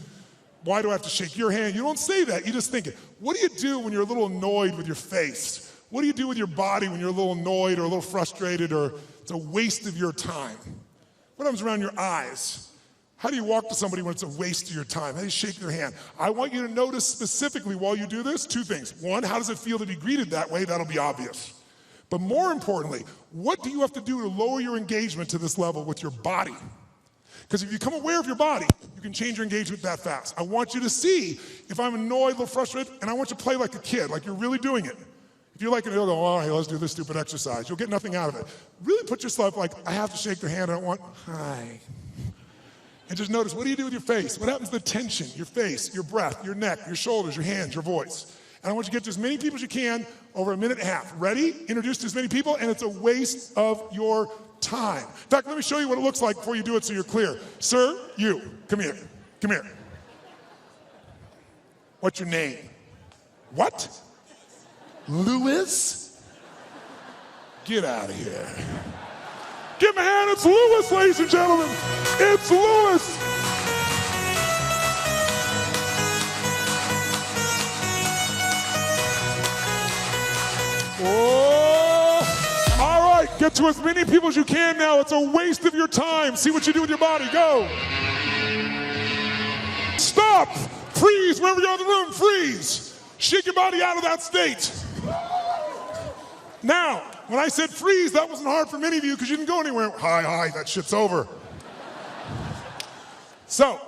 Why do I have to shake your hand? You don't say that. You just think it. What do you do when you're a little annoyed with your face? What do you do with your body when you're a little annoyed or a little frustrated or it's a waste of your time? What happens around your eyes? How do you walk to somebody when it's a waste of your time? How do you shake their hand? I want you to notice specifically while you do this, two things. One, how does it feel to be greeted that way? That'll be obvious. But more importantly, what do you have to do to lower your engagement to this level with your body? Because if you become aware of your body, you can change your engagement that fast. I want you to see if I'm annoyed, a little frustrated, and I want you to play like a kid, like you're really doing it. If you're like, you'll go, all right, let's do this stupid exercise. You'll get nothing out of it. Really put yourself like, I have to shake their hand. I don't want, hi. And just notice, what do you do with your face? What happens to the tension, your face, your breath, your neck, your shoulders, your hands, your voice? And I want you to get to as many people as you can over a minute and a half. Ready? Introduce to as many people, and it's a waste of your time. In fact, let me show you what it looks like before you do it so you're clear. Sir, you, come here. Come here. What's your name? What? Lewis? Get out of here. Give him a hand. It's Lewis, ladies and gentlemen. It's Lewis. Oh, all right, get to as many people as you can now. It's a waste of your time. See what you do with your body. Go. Stop. Freeze. Wherever you're in the room, freeze. Shake your body out of that state. Now, when I said freeze, that wasn't hard for many of you because you didn't go anywhere. Hi, that shit's over. So,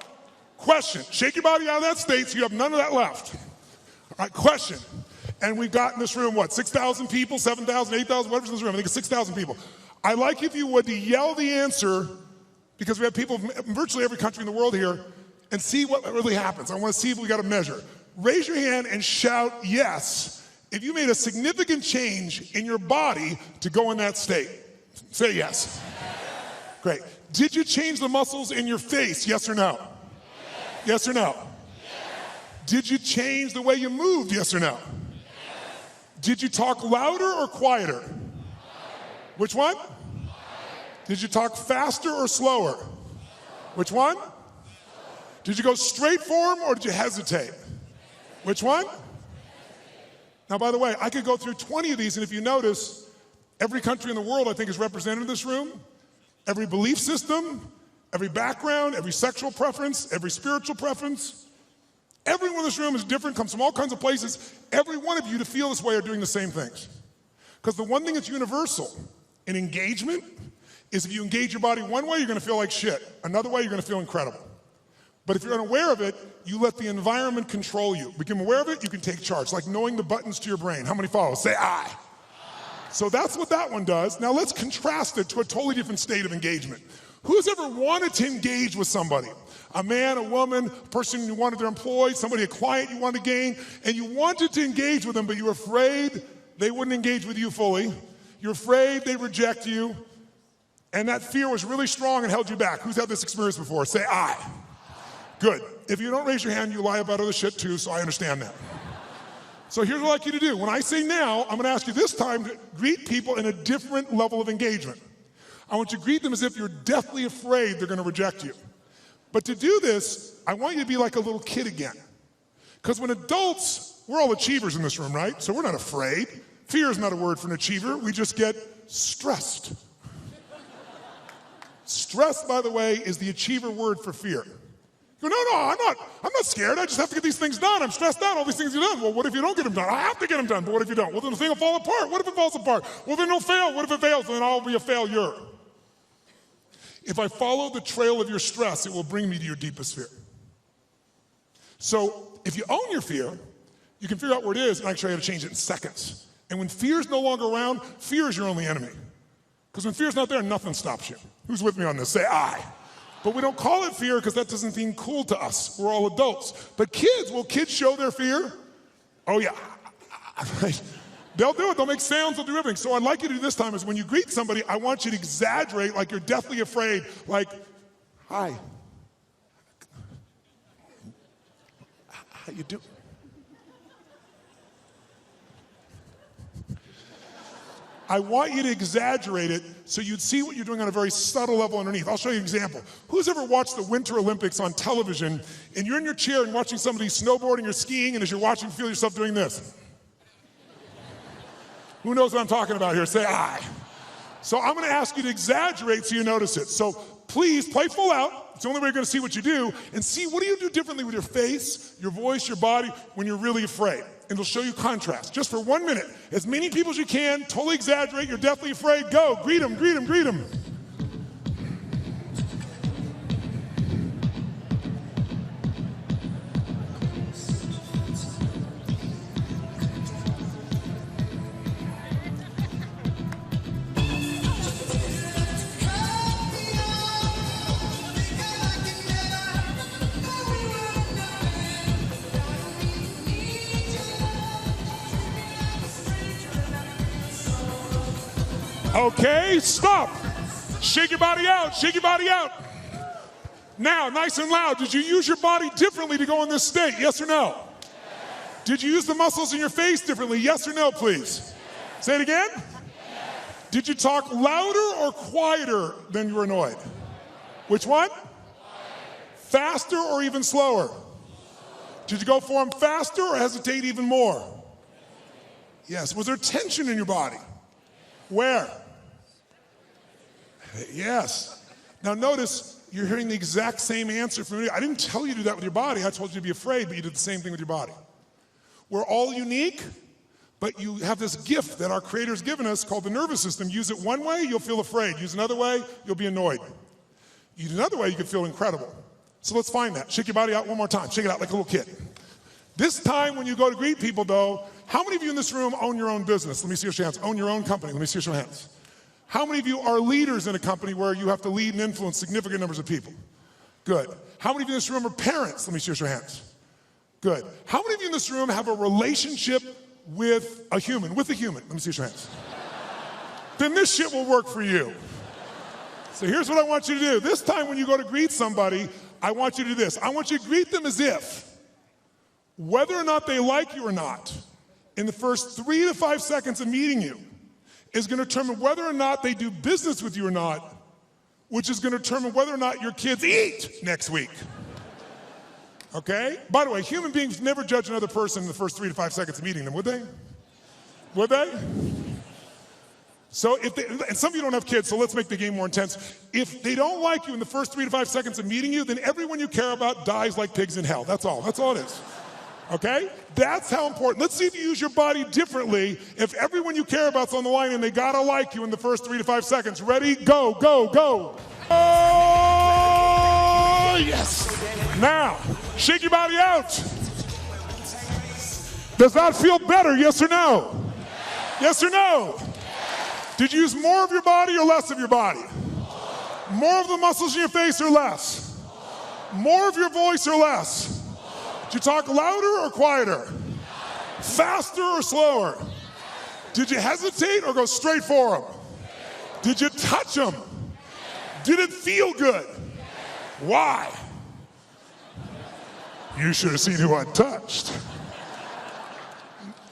question. Shake your body out of that state so you have none of that left. All right, question. And we've got in this room, what, 6,000 people, 7,000, 8,000, whatever's in this room. I think it's 6,000 people. I'd like if you would to yell the answer, because we have people from virtually every country in the world here, and see what really happens. I want to see if we got a measure. Raise your hand and shout yes if you made a significant change in your body to go in that state. Say yes. Great. Did you change the muscles in your face, yes or no? Yes or no? Did you change the way you moved, yes or no? Did you talk louder or quieter? Which one? Did you talk faster or slower? Which one? Did you go straight for him or did you hesitate? Which one? Now, by the way, I could go through 20 of these, and if you notice, every country in the world, I think, is represented in this room. Every belief system, every background, every sexual preference, every spiritual preference. Everyone in this room is different, comes from all kinds of places. Every one of you to feel this way are doing the same things. Because the one thing that's universal in engagement is if you engage your body one way, you're going to feel like shit. Another way, you're going to feel incredible. But if you're unaware of it, you let the environment control you. Become aware of it, you can take charge. Like knowing the buttons to your brain. How many follow? Say I. So that's what that one does. Now let's contrast it to a totally different state of engagement. Who's ever wanted to engage with somebody? A man, a woman, a person you wanted to employ, somebody, a client you wanted to gain, and you wanted to engage with them, but you were afraid they wouldn't engage with you fully. You're afraid they'd reject you, and that fear was really strong and held you back. Who's had this experience before? Say I. Good. If you don't raise your hand, you lie about other shit too, so I understand that. So here's what I'd like you to do. When I say now, I'm going to ask you this time to greet people in a different level of engagement. I want you to greet them as if you're deathly afraid they're going to reject you. But to do this, I want you to be like a little kid again. Because when adults, we're all achievers in this room, right? So we're not afraid. Fear is not a word for an achiever. We just get stressed. Stress, by the way, is the achiever word for fear. You go, no, I'm not scared. I just have to get these things done. I'm stressed out. All these things are done. Well, what if you don't get them done? I have to get them done, but what if you don't? Well, then the thing will fall apart. What if it falls apart? Well, then it'll fail. What if it fails? Then I'll be a failure. If I follow the trail of your stress, it will bring me to your deepest fear. So if you own your fear, you can figure out where it is and I can show you how to change it in seconds. And when fear is no longer around, fear is your only enemy. Because when fear's not there, nothing stops you. Who's with me on this? Say I. But we don't call it fear because that doesn't seem cool to us. We're all adults. But kids, will kids show their fear? Oh yeah. They'll do it. They'll make sounds. They'll do everything. So I'd like you to do this time is when you greet somebody, I want you to exaggerate like you're deathly afraid. Like, hi. How you doing? I want you to exaggerate it so you'd see what you're doing on a very subtle level underneath. I'll show you an example. Who's ever watched the Winter Olympics on television and you're in your chair and watching somebody snowboarding or skiing, and as you're watching, feel yourself doing this? Who knows what I'm talking about here? Say I. So I'm going to ask you to exaggerate so you notice it. So please play full out. It's the only way you're going to see what you do, and see what do you do differently with your face, your voice, your body when you're really afraid. And it'll show you contrast. Just for 1 minute, as many people as you can, totally exaggerate, you're deathly afraid, go, greet them, greet them, greet them. Okay, stop. Shake your body out, shake your body out. Now, nice and loud, did you use your body differently to go in this state, yes or no? Yes. Did you use the muscles in your face differently, yes or no, please? Yes. Say it again. Yes. Did you talk louder or quieter than you were annoyed? Which one? Quieter. Faster or even slower? Did you go for them faster or hesitate even more? Yes, was there tension in your body? Where? Yes. Now notice, you're hearing the exact same answer from me. I didn't tell you to do that with your body. I told you to be afraid, but you did the same thing with your body. We're all unique, but you have this gift that our Creator's given us called the nervous system. Use it one way, you'll feel afraid. Use another way, you'll be annoyed. Use another way, you can feel incredible. So let's find that. Shake your body out one more time. Shake it out like a little kid. This time when you go to greet people though, how many of you in this room own your own business? Let me see your hands. Own your own company. Let me see your hands. How many of you are leaders in a company where you have to lead and influence significant numbers of people? Good. How many of you in this room are parents? Let me see your hands. Good. How many of you in this room have a relationship with a human? Let me see your hands. Then this shit will work for you. So here's what I want you to do. This time when you go to greet somebody, I want you to do this. I want you to greet them as if, whether or not they like you or not, in the first 3 to 5 seconds of meeting you, is going to determine whether or not they do business with you or not, which is going to determine whether or not your kids eat next week. Okay? By the way, human beings never judge another person in the first 3 to 5 seconds of meeting them, would they? Would they? So if they, and some of you don't have kids, so let's make the game more intense. If they don't like you in the first 3 to 5 seconds of meeting you, then everyone you care about dies like pigs in hell. That's all. That's all it is. Okay? That's how important. Let's see if you use your body differently if everyone you care about's on the line and they gotta like you in the first 3 to 5 seconds. Ready? Go, go, go. Oh, yes. Now, shake your body out. Does that feel better, yes or no? Yes or no? Did you use more of your body or less of your body? More of the muscles in your face or less? More of your voice or less? Did you talk louder or quieter? Faster or slower? Did you hesitate or go straight for them? Did you touch them? Did it feel good? Why? You should have seen who I touched.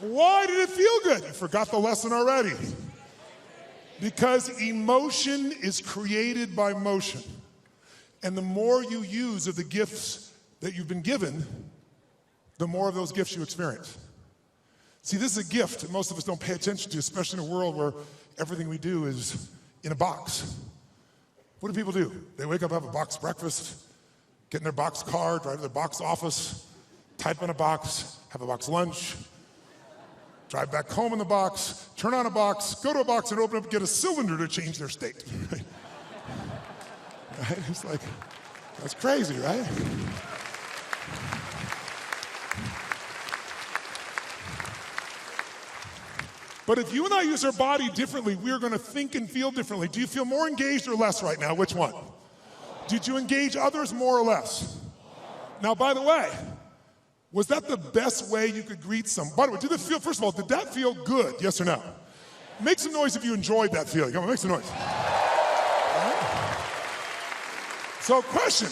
Why did it feel good? You forgot the lesson already. Because emotion is created by motion. And the more you use of the gifts that you've been given, the more of those gifts you experience. See, this is a gift that most of us don't pay attention to, especially in a world where everything we do is in a box. What do people do? They wake up, have a box breakfast, get in their box car, drive to their box office, type in a box, have a box lunch, drive back home in the box, turn on a box, go to a box and open up, get a cylinder to change their state. Right? It's like, that's crazy, right? But if you and I use our body differently, we're going to think and feel differently. Do you feel more engaged or less right now? Which one? Did you engage others more or less? Now, by the way, was that the best way you could greet someone? By the way, did that feel, first of all, did that feel good? Yes or no? Make some noise if you enjoyed that feeling. Come on, make some noise. So, question,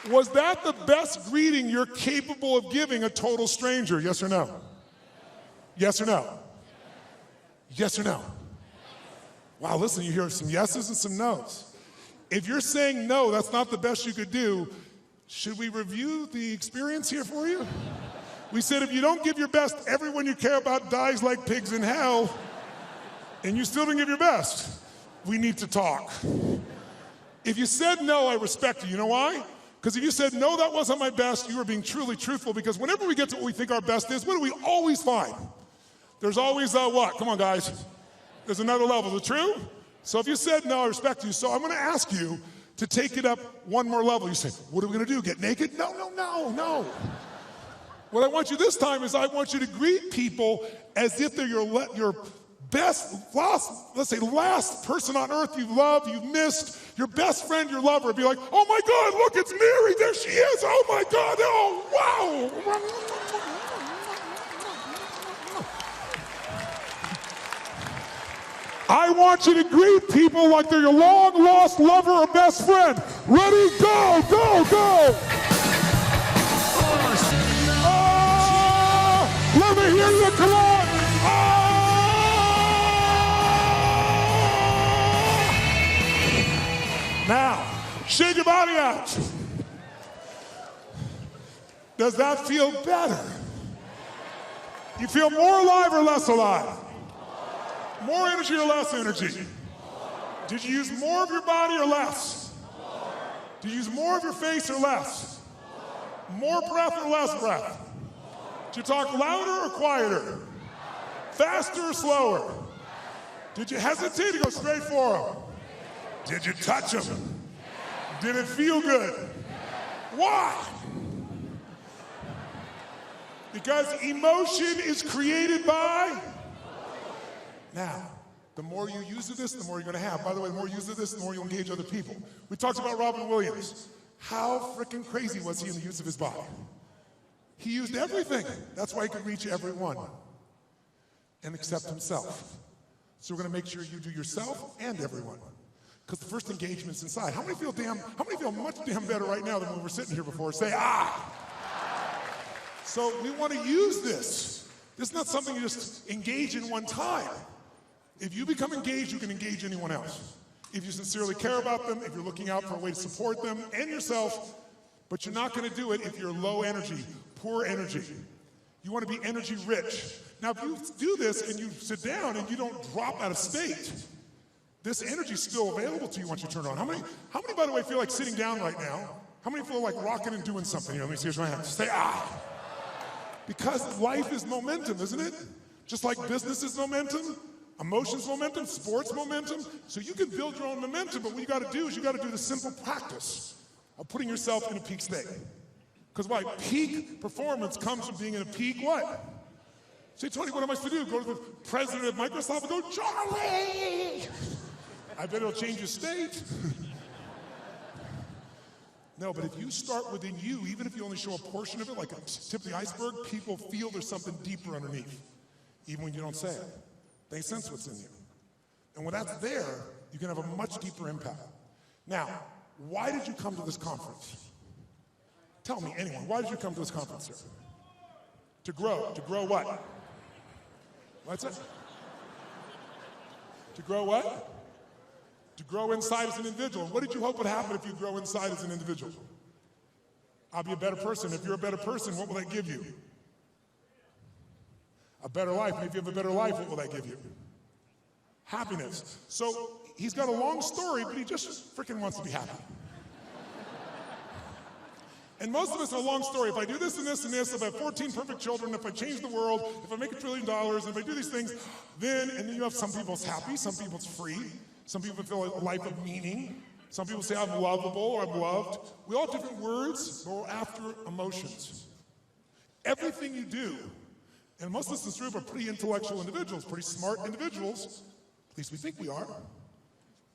was that the best greeting you're capable of giving a total stranger? Yes or no? Yes or no? Yes or no? Wow, listen, you hear some yeses and some nos. If you're saying no, that's not the best you could do, should we review the experience here for you? We said if you don't give your best, everyone you care about dies like pigs in hell, and you still didn't give your best. We need to talk. If you said no, I respect you. You know why? Because if you said, no, that wasn't my best, you were being truly truthful, because whenever we get to what we think our best is, what do we always find? There's always what? Come on, guys. There's another level. Is it true? So if you said no, I respect you. So I'm going to ask you to take it up one more level. You say, what are we going to do? Get naked? No, no, no, no. What I want you this time is I want you to greet people as if they're your best, last person on earth you've loved, you've missed, your best friend, your lover. Be like, oh my God, look, it's Mary, there she is. Oh my God, oh wow. I want you to greet people like they're your long-lost lover or best friend. Ready, go, go, go. Let me hear you, come on. Now, shake your body out. Does that feel better? You feel more alive or less alive? More energy or less energy? Did you use more of your body or less? Did you use more of your face or less? More breath or less breath? Did you talk louder or quieter? Faster or slower? Did you hesitate to go straight for them? Did you touch them? Did it feel good? Why? Because emotion is created by. Now, the more you use of this, the more you're going to have. By the way, the more you use of this, the more you engage other people. We talked about Robin Williams. How freaking crazy was he in the use of his body? He used everything. That's why he could reach everyone and accept himself. So we're going to make sure you do yourself and everyone. Because the first engagement's inside. How many feel much damn better right now than when we were sitting here before? Say, ah! So we want to use this. This is not something you just engage in one time. If you become engaged, you can engage anyone else. If you sincerely care about them, if you're looking out for a way to support them and yourself, but you're not going to do it if you're low energy, poor energy. You want to be energy rich. Now, if you do this and you sit down and you don't drop out of state, this energy is still available to you once you turn it on. How many, by the way, feel like sitting down right now? How many feel like rocking and doing something? Here, let me see your hand. Say, ah. Because life is momentum, isn't it? Just like business is momentum, emotions momentum, sports momentum. So you can build your own momentum, but what you got to do is you got to do the simple practice of putting yourself in a peak state. Because why? Peak performance comes from being in a peak what? Say, Tony, what am I supposed to do? Go to the president of Microsoft and go, Charlie! I bet it'll change your state. No, but if you start within you, even if you only show a portion of it, like a tip of the iceberg, people feel there's something deeper underneath, even when you don't say it. They sense what's in you. And when that's there, you can have a much deeper impact. Now, why did you come to this conference? Tell me, anyone, why did you come to this conference, sir? To grow. To grow what? What's it? To grow what? To grow inside as an individual. What did you hope would happen if you grow inside as an individual? I'll be a better person. If you're a better person, what will that give you? A better life. Maybe if you have a better life, what will that give you? Happiness. So he's got a long story, but he just freaking wants to be happy. And most of us have a long story. If I do this and this and this, if I have 14 perfect children, if I change the world, if I make $1 trillion, if I do these things, then you have some people it's happy, some people it's free, some people feel a life of meaning, some people say I'm lovable or I'm loved. We all have different words, but we're after emotions. Everything you do And most of us in this room are pretty intellectual individuals, pretty smart individuals. At least we think we are.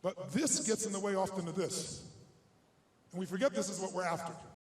But this gets in the way often of this. And we forget this is what we're after.